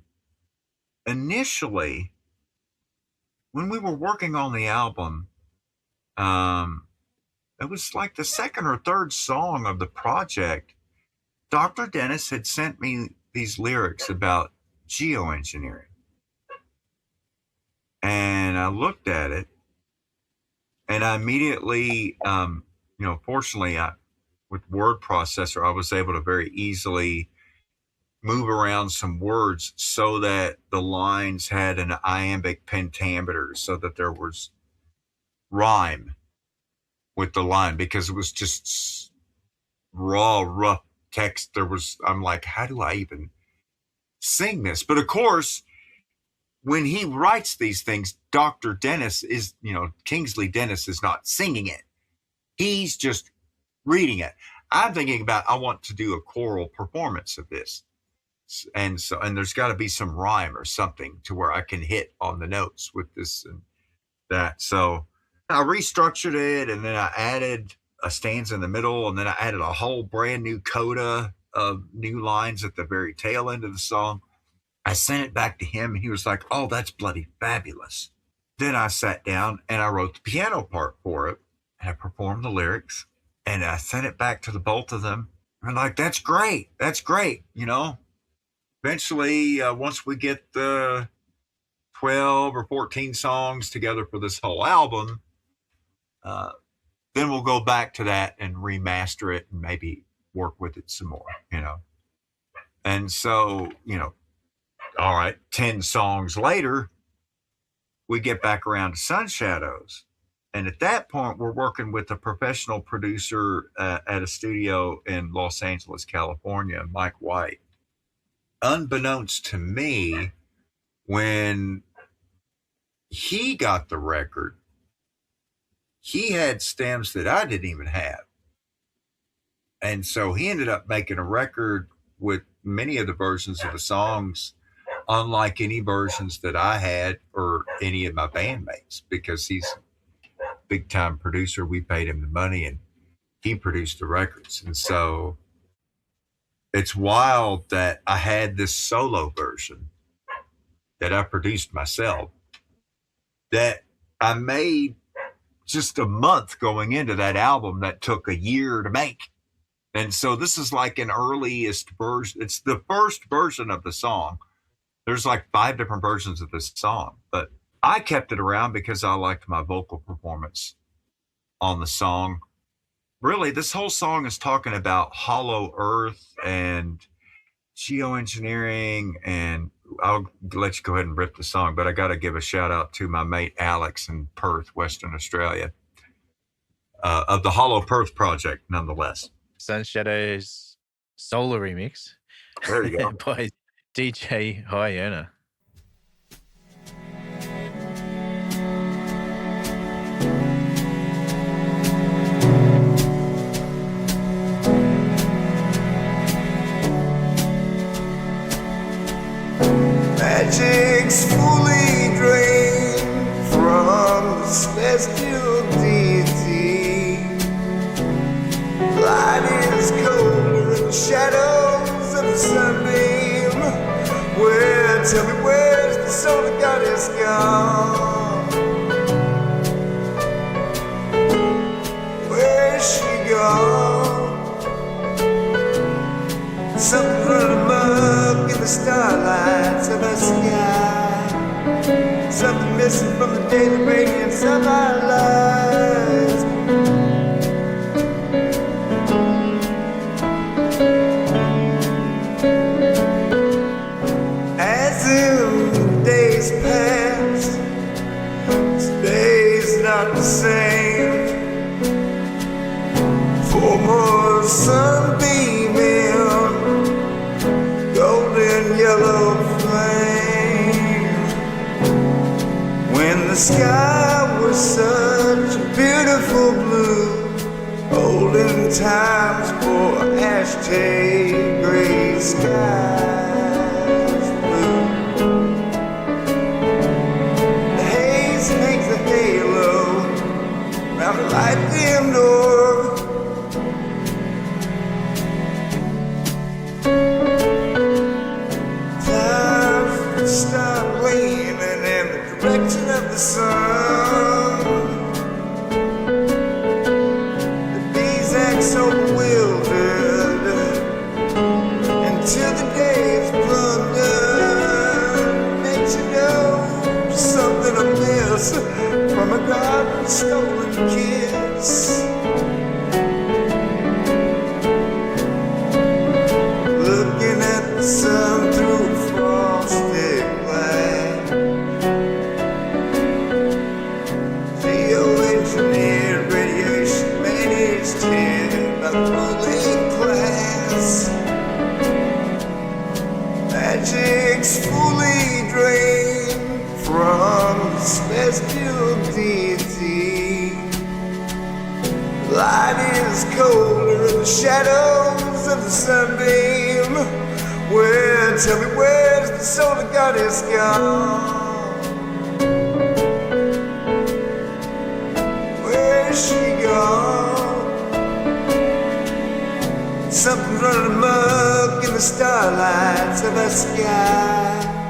initially, when we were working on the album, it was like the 2nd or 3rd song of the project. Dr. Dennis had sent me these lyrics about geoengineering. And I looked at it and I immediately, fortunately, with word processor, I was able to very easily move around some words so that the lines had an iambic pentameter so that there was rhyme with the line, because it was just raw, rough text. I'm like, how do I even sing this? But of course, when he writes these things, Dr. Dennis is, Kingsley Dennis is not singing it. He's just reading it. I'm thinking about, I want to do a choral performance of this. And there's got to be some rhyme or something to where I can hit on the notes with this and that. So I restructured it, and then I added a stanza in the middle, and then I added a whole brand new coda of new lines at the very tail end of the song. I sent it back to him, and he was like, "Oh, that's bloody fabulous." Then I sat down and I wrote the piano part for it, and I performed the lyrics, and I sent it back to the both of them. And like, "That's great. That's great." Eventually, once we get the 12 or 14 songs together for this whole album, then we'll go back to that and remaster it and maybe work with it some more, And so, all right, 10 songs later, we get back around to Sun Shadows. And at that point, we're working with a professional producer at a studio in Los Angeles, California, Mike White. Unbeknownst to me, when he got the record, he had stems that I didn't even have. And so he ended up making a record with many of the versions of the songs, unlike any versions that I had or any of my bandmates, because he's a big time producer. We paid him the money and he produced the records. And so it's wild that I had this solo version that I produced myself that I made just a month going into that album that took a year to make. And so this is like an earliest version. It's the first version of the song. There's like 5 different versions of this song, but I kept it around because I liked my vocal performance on the song. Really, this whole song is talking about hollow earth and geoengineering, and I'll let you go ahead and rip the song, but I got to give a shout out to my mate Alex in Perth, Western Australia, of the Hollow Perth Project, nonetheless. Sun Shadows Solar Remix. There you go. By DJ High Yona. Magic's fully drained from the celestial deity. Light is colder in the shadows of the sunbeam. Well, tell me, where's the solar goddess gone? Where's she gone? Something running amok in the starlights of the sky. Something missing from the daily radiance of our lives. As the days pass, today's not the same. 4 more sunbeaming, golden yellow flame. When the sky was such a beautiful blue, olden times for hashtag gray skies blue. The haze makes a halo round the light dimmed orb. Start leaning in the direction of the sun. The bees act so bewildered until the day is plundered. Makes you know something amiss from a garden stolen kiss. Looking at the sun through frosted glass. Geoengineered radiation managed here by the ruling class. Magic's fully drained from the celestial deity. Light is colder in the shadows of the sunbeam. Well, tell me, where's the solar goddess gone? Where's she gone? Something's running amok in the starlights of the sky.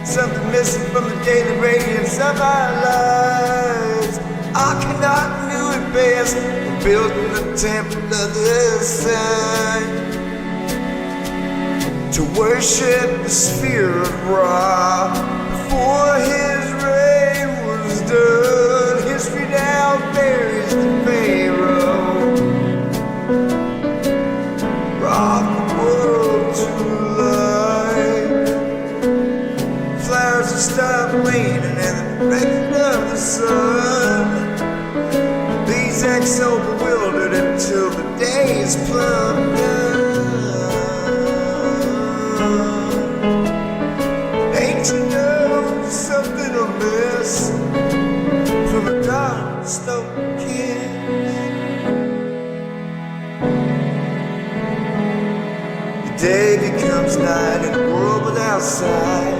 something missing from the daily radiance of our lives. Akhenaten knew it best, building the temple of the sun, to worship the sphere of Ra. Before his reign was done, history now buries the Pharaoh, brought the world to life. Flowers have stopped raining and the reflection of the sun. These acts so bewildered until the day is plumb done. Ain't you know something amiss from a dark snow kiss? The day becomes night in a world without sight.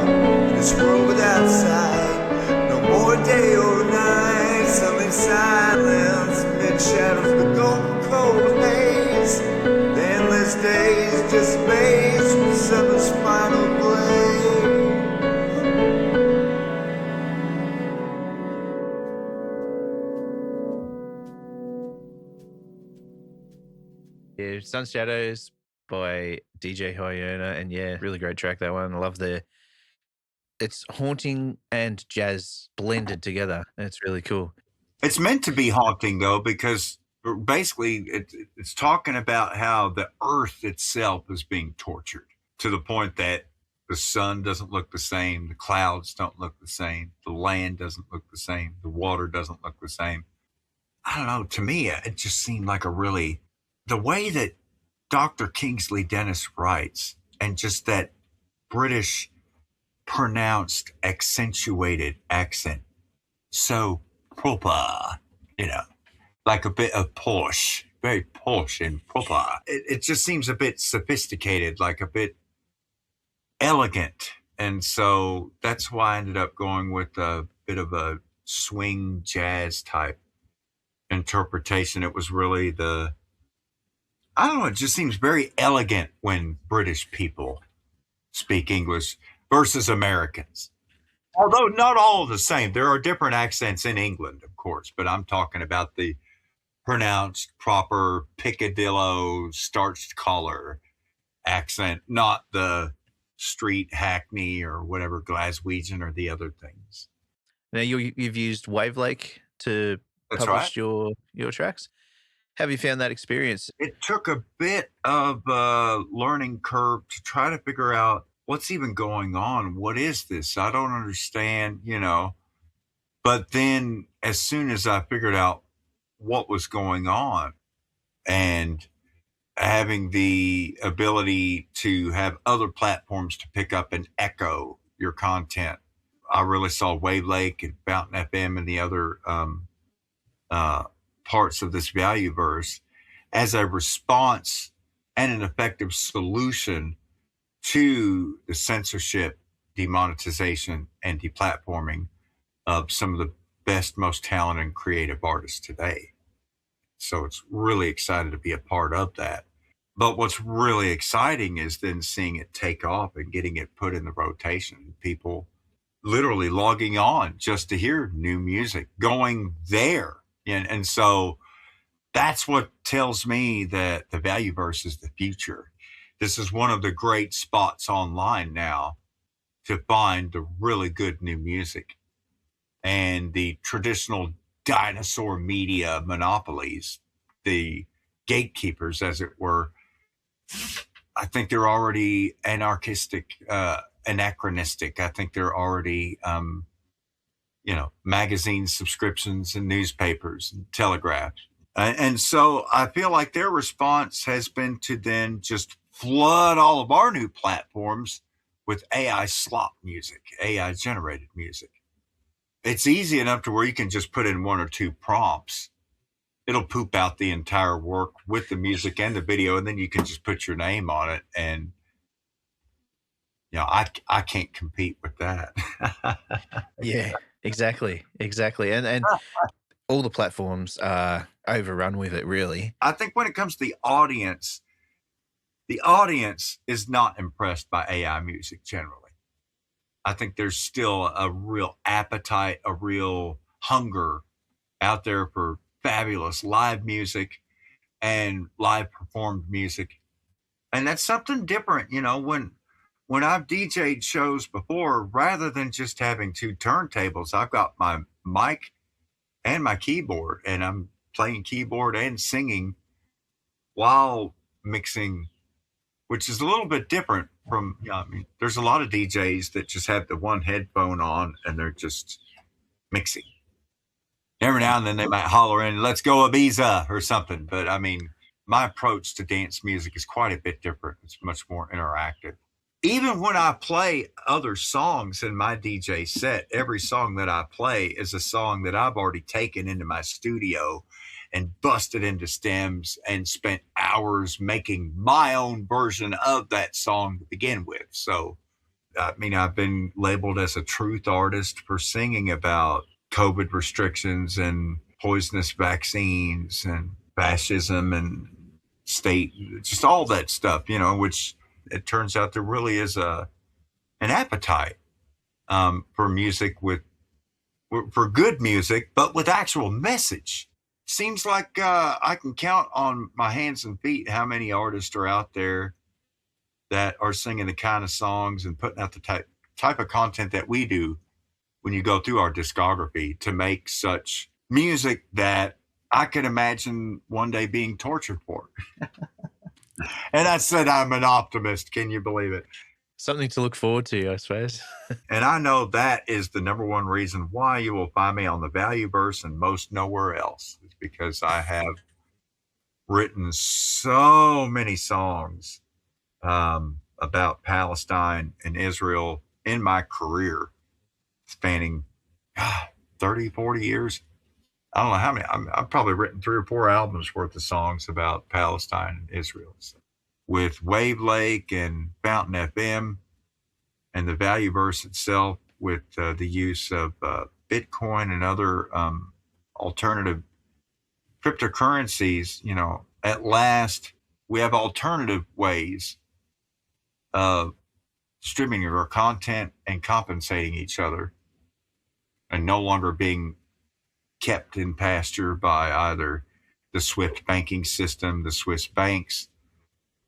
In this world without sight, no more day or night. Some in silence, mid shadows, the golden cold haze. The endless days just maze from summer's final blaze. Yeah, Sun Shadows by DJ High Yona, and yeah, really great track, that one. I love it's haunting and jazz blended together. It's really cool. It's meant to be haunting, though, because basically it's talking about how the earth itself is being tortured to the point that the sun doesn't look the same, the clouds don't look the same, the land doesn't look the same, the water doesn't look the same. I don't know. To me, it just seemed like the way that Dr. Kingsley Dennis writes, and just that British pronounced accentuated accent, so proper, like a bit of posh, very posh and proper. It just seems a bit sophisticated, like a bit elegant. And so that's why I ended up going with a bit of a swing jazz type interpretation. It was really I don't know, it just seems very elegant when British people speak English versus Americans. Although not all the same. There are different accents in England, of course, but I'm talking about the pronounced proper Piccadillo starched collar accent, not the street Hackney or whatever Glaswegian or the other things. Now you've used Wavelake to That's publish right. your tracks. Have you found that experience? It took a bit of a learning curve to try to figure out what's even going on. What is this? I don't understand, But then as soon as I figured out what was going on and having the ability to have other platforms to pick up and echo your content, I really saw Wavelake and Fountain FM and the other parts of this value verse as a response and an effective solution to the censorship, demonetization, and deplatforming of some of the best, most talented and creative artists today. So it's really excited to be a part of that. But what's really exciting is then seeing it take off and getting it put in the rotation. People literally logging on just to hear new music, going there. And so that's what tells me that the value verse is the future. This is one of the great spots online now to find the really good new music. And the traditional dinosaur media monopolies, the gatekeepers, as it were, I think they're already anachronistic. I think they're already, magazine subscriptions and newspapers and telegraphs. And so I feel like their response has been to then just flood all of our new platforms with AI slop music, AI generated music. It's easy enough to where you can just put in one or two prompts. It'll poop out the entire work with the music and the video, and then you can just put your name on it. And, I can't compete with that. Yeah, exactly. And all the platforms are overrun with it, really. I think when it comes to the audience is not impressed by AI music generally. I think there's still a real appetite, a real hunger out there for fabulous live music and live performed music. And that's something different, you know, when I've DJ'd shows before, rather than just having two turntables, I've got my mic and my keyboard, and I'm playing keyboard and singing while mixing, which is a little bit different from, you know, I mean, there's a lot of DJs that just have the one headphone on and they're just mixing. Every now and then they might holler in, "Let's go Ibiza" or something. But I mean, my approach to dance music is quite a bit different. It's much more interactive. Even when I play other songs in my DJ set, every song that I play is a song that I've already taken into my studio and busted into stems and spent hours making my own version of that song to begin with. So, I mean, I've been labeled as a truth artist for singing about COVID restrictions and poisonous vaccines and fascism and state, just all that stuff, you know, which it turns out there really is an appetite for music for good music, but with actual message. Seems like I can count on my hands and feet how many artists are out there that are singing the kind of songs and putting out the type of content that we do when you go through our discography to make such music that I could imagine one day being tortured for. And I said I'm an optimist. Can you believe it? Something to look forward to, I suppose. And I know that is the number one reason why you will find me on the Valueverse and most nowhere else. It's because I have written so many songs about Palestine and Israel in my career, spanning 30, 40 years. I don't know how many. I've probably written 3 or 4 albums worth of songs about Palestine and Israel. So, with Wave Lake and Fountain FM and the Valueverse itself, with the use of Bitcoin and other alternative cryptocurrencies, you know, at last we have alternative ways of distributing our content and compensating each other, and no longer being kept in pasture by either the Swift banking system, the Swiss banks,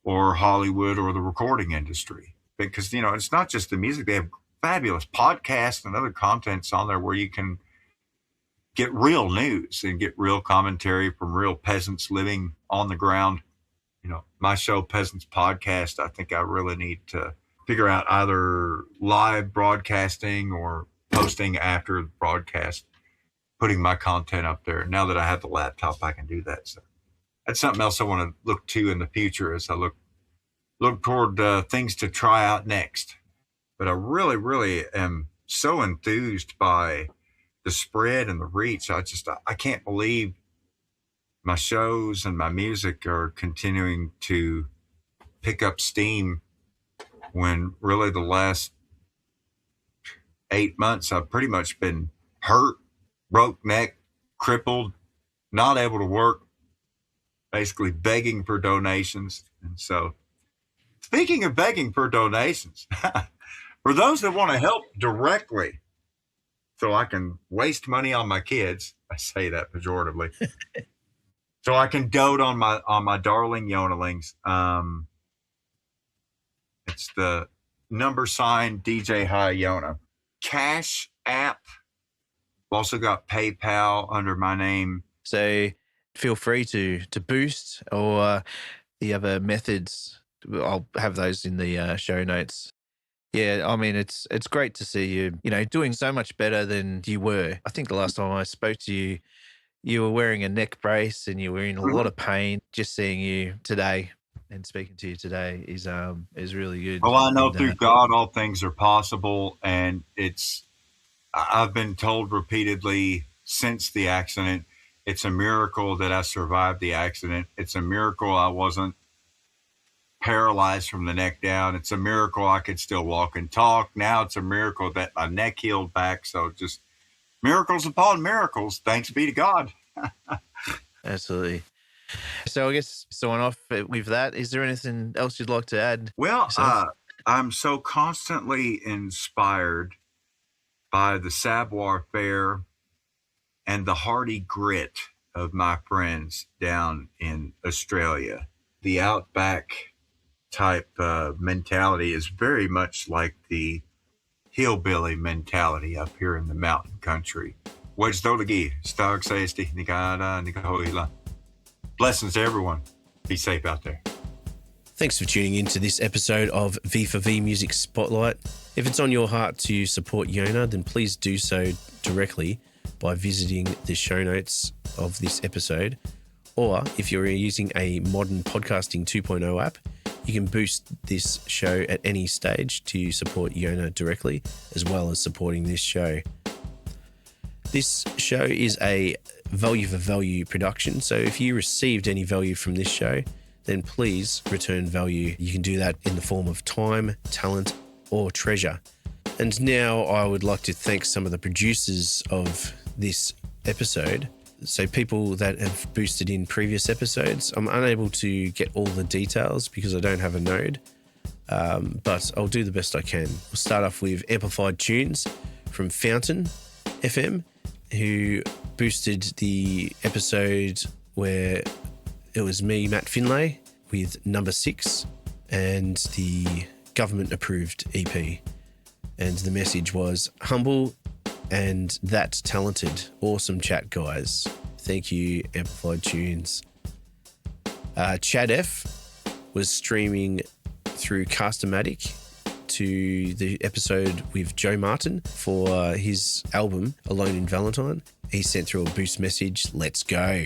or Hollywood or the recording industry. Because, you know, it's not just the music. They have fabulous podcasts and other contents on there where you can get real news and get real commentary from real peasants living on the ground. You know, my show, Peasants Podcast, I think I really need to figure out either live broadcasting or posting after the broadcast, putting my content up there. Now that I have the laptop, I can do that. So that's something else I want to look to in the future as I look toward things to try out next. But I really, really am so enthused by the spread and the reach. I can't believe my shows and my music are continuing to pick up steam when really the last 8 months I've pretty much been hurt, broke neck, crippled, not able to work, basically begging for donations. And so, speaking of begging for donations, for those that want to help directly so I can waste money on my kids, I say that pejoratively, so I can dote on my darling Yonalings. It's the # DJ High Yona. Cash App. I've also got PayPal under my name. So feel free to boost, or the other methods. I'll have those in the show notes. Yeah, I mean, it's great to see you, you know, doing so much better than you were. I think the last time I spoke to you, you were wearing a neck brace and you were in a lot of pain. Just seeing you today and speaking to you today is really good. Well, I know through God all things are possible, and I've been told repeatedly since the accident, it's a miracle that I survived the accident. It's a miracle I wasn't paralyzed from the neck down. It's a miracle I could still walk and talk. Now it's a miracle that my neck healed back. So just miracles upon miracles. Thanks be to God. Absolutely. So I guess sign off with that. Is there anything else you'd like to add? Well, I'm so constantly inspired by the savoir-faire and the hardy grit of my friends down in Australia. The outback type mentality is very much like the hillbilly mentality up here in the mountain country. Blessings to everyone. Be safe out there. Thanks for tuning in to this episode of V4V Music Spotlight. If it's on your heart to support Yona, then please do so directly by visiting the show notes of this episode. Or if you're using a modern podcasting 2.0 app, you can boost this show at any stage to support Yona directly, as well as supporting this show. This show is a value for value production, so if you received any value from this show, then please return value. You can do that in the form of time, talent, or treasure. And now I would like to thank some of the producers of this episode. So people that have boosted in previous episodes. I'm unable to get all the details because I don't have a node, but I'll do the best I can. We'll start off with Amplified Tunes from Fountain FM, who boosted the episode where it was me, Matt Finlay, with number 6 and the government-approved EP. And the message was, humble and that talented. Awesome chat, guys. Thank you, Amplified Tunes. ChadF was streaming through Castomatic to the episode with Joe Martin for his album, Alone in Valentine. He sent through a boost message, let's go.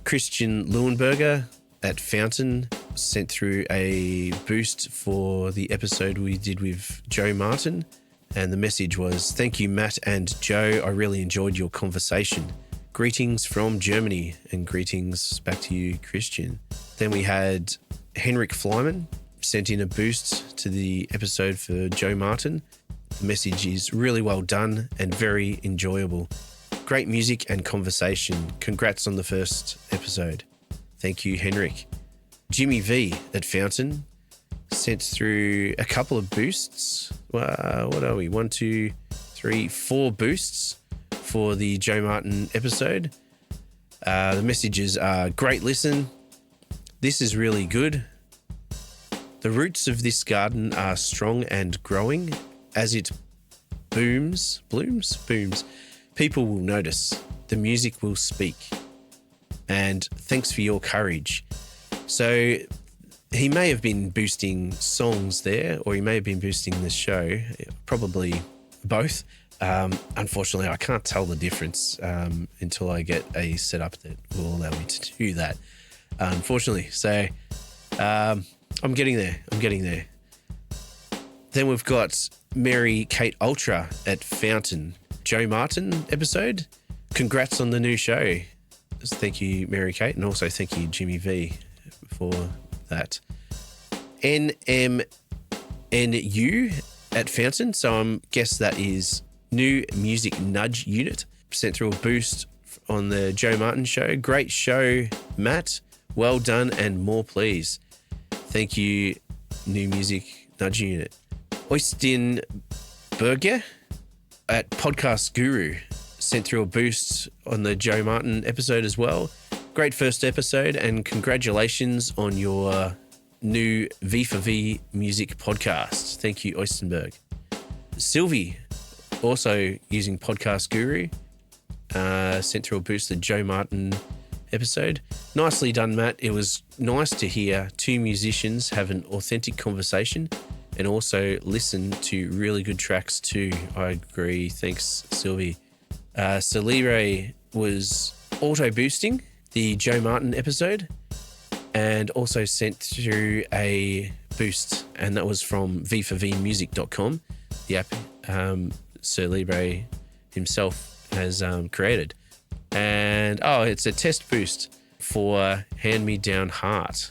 Christian Leuenberg at Fountain sent through a boost for the episode we did with Joe Martin. And the message was, thank you, Matt and Joe. I really enjoyed your conversation. Greetings from Germany, and greetings back to you, Christian. Then we had Henrik Flyman sent in a boost to the episode for Joe Martin. The message is really well done and very enjoyable. Great music and conversation. Congrats on the first episode. Thank you, Henrik. JimmyV at Fountain sent through a couple of boosts. What are we? 1, 2, 3, 4 boosts for the Joe Martin episode. The messages are, great listen. This is really good. The roots of this garden are strong and growing. As it blooms, people will notice. The music will speak. And thanks for your courage. So he may have been boosting songs there, or he may have been boosting the show, probably both. Unfortunately, I can't tell the difference until I get a setup that will allow me to do that, unfortunately. So I'm getting there. Then we've got Marykateultra at Fountain. Joe Martin episode. Congrats on the new show. Thank you, Mary Kate, and also thank you, JimmyV, for that. NMNU at Fountain, so I guess that is New Music Nudge Unit. Sent through a boost on the Joe Martin show. Great show, Matt. Well done and more, please. Thank you, New Music Nudge Unit. Øystein Berge at Podcast Guru sent through a boost on the Joe Martin episode as well. Great first episode and congratulations on your new V4V music podcast. Thank you, Øystein Berge. Silvie, also using Podcast Guru, sent through a boost to the Joe Martin episode. Nicely done, Matt. It was nice to hear 2 musicians have an authentic conversation and also listen to really good tracks too. I agree. Thanks, Silvie. Libre was auto-boosting the Joe Martin episode and also sent through a boost, and that was from V4Vmusic.com, the app Sir Libre himself has created. And, it's a test boost for Hand Me Down Heart,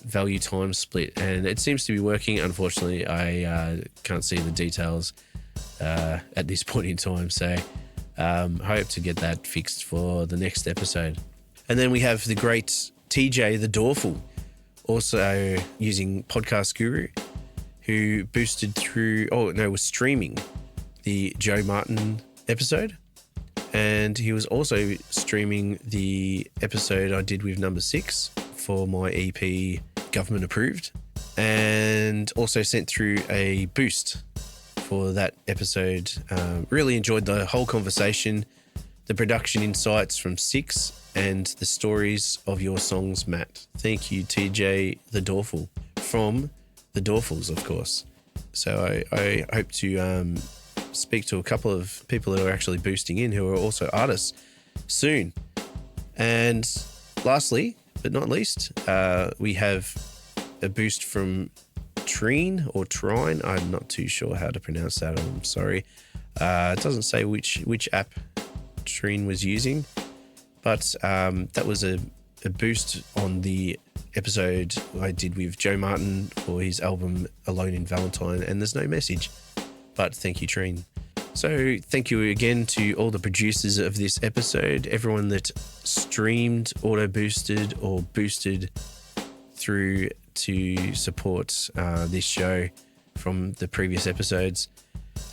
value time split. And it seems to be working. Unfortunately, I can't see the details at this point in time. So hope to get that fixed for the next episode. And then we have the great TJ, the Doerfel, also using Podcast Guru, who boosted through, was streaming the Joe Martin episode. And he was also streaming the episode I did with Number 6 for my EP Government Approved, and also sent through a boost for that episode. Really enjoyed the whole conversation, the production insights from 6, and the stories of your songs, Matt. Thank you, TJ the Doerfel, from the Doerfels, of course. So I hope to speak to a couple of people that are actually boosting in who are also artists soon. And lastly, but not least, we have a boost from Trine or Trine. I'm not too sure how to pronounce that. I'm sorry. It doesn't say which app Trine was using, but that was a boost on the episode I did with Joe Martin for his album Alone in Valentine, and there's no message, but thank you, Trine. So thank you again to all the producers of this episode, everyone that streamed, auto boosted, or boosted through to support this show from the previous episodes,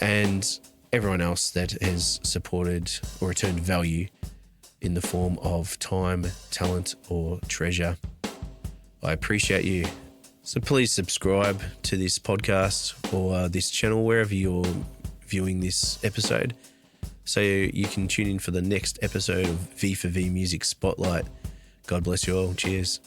and everyone else that has supported or returned value in the form of time, talent, or treasure. I appreciate you. So please subscribe to this podcast or this channel wherever you're viewing this episode, so you can tune in for the next episode of V4V Music Spotlight. God bless you all. Cheers.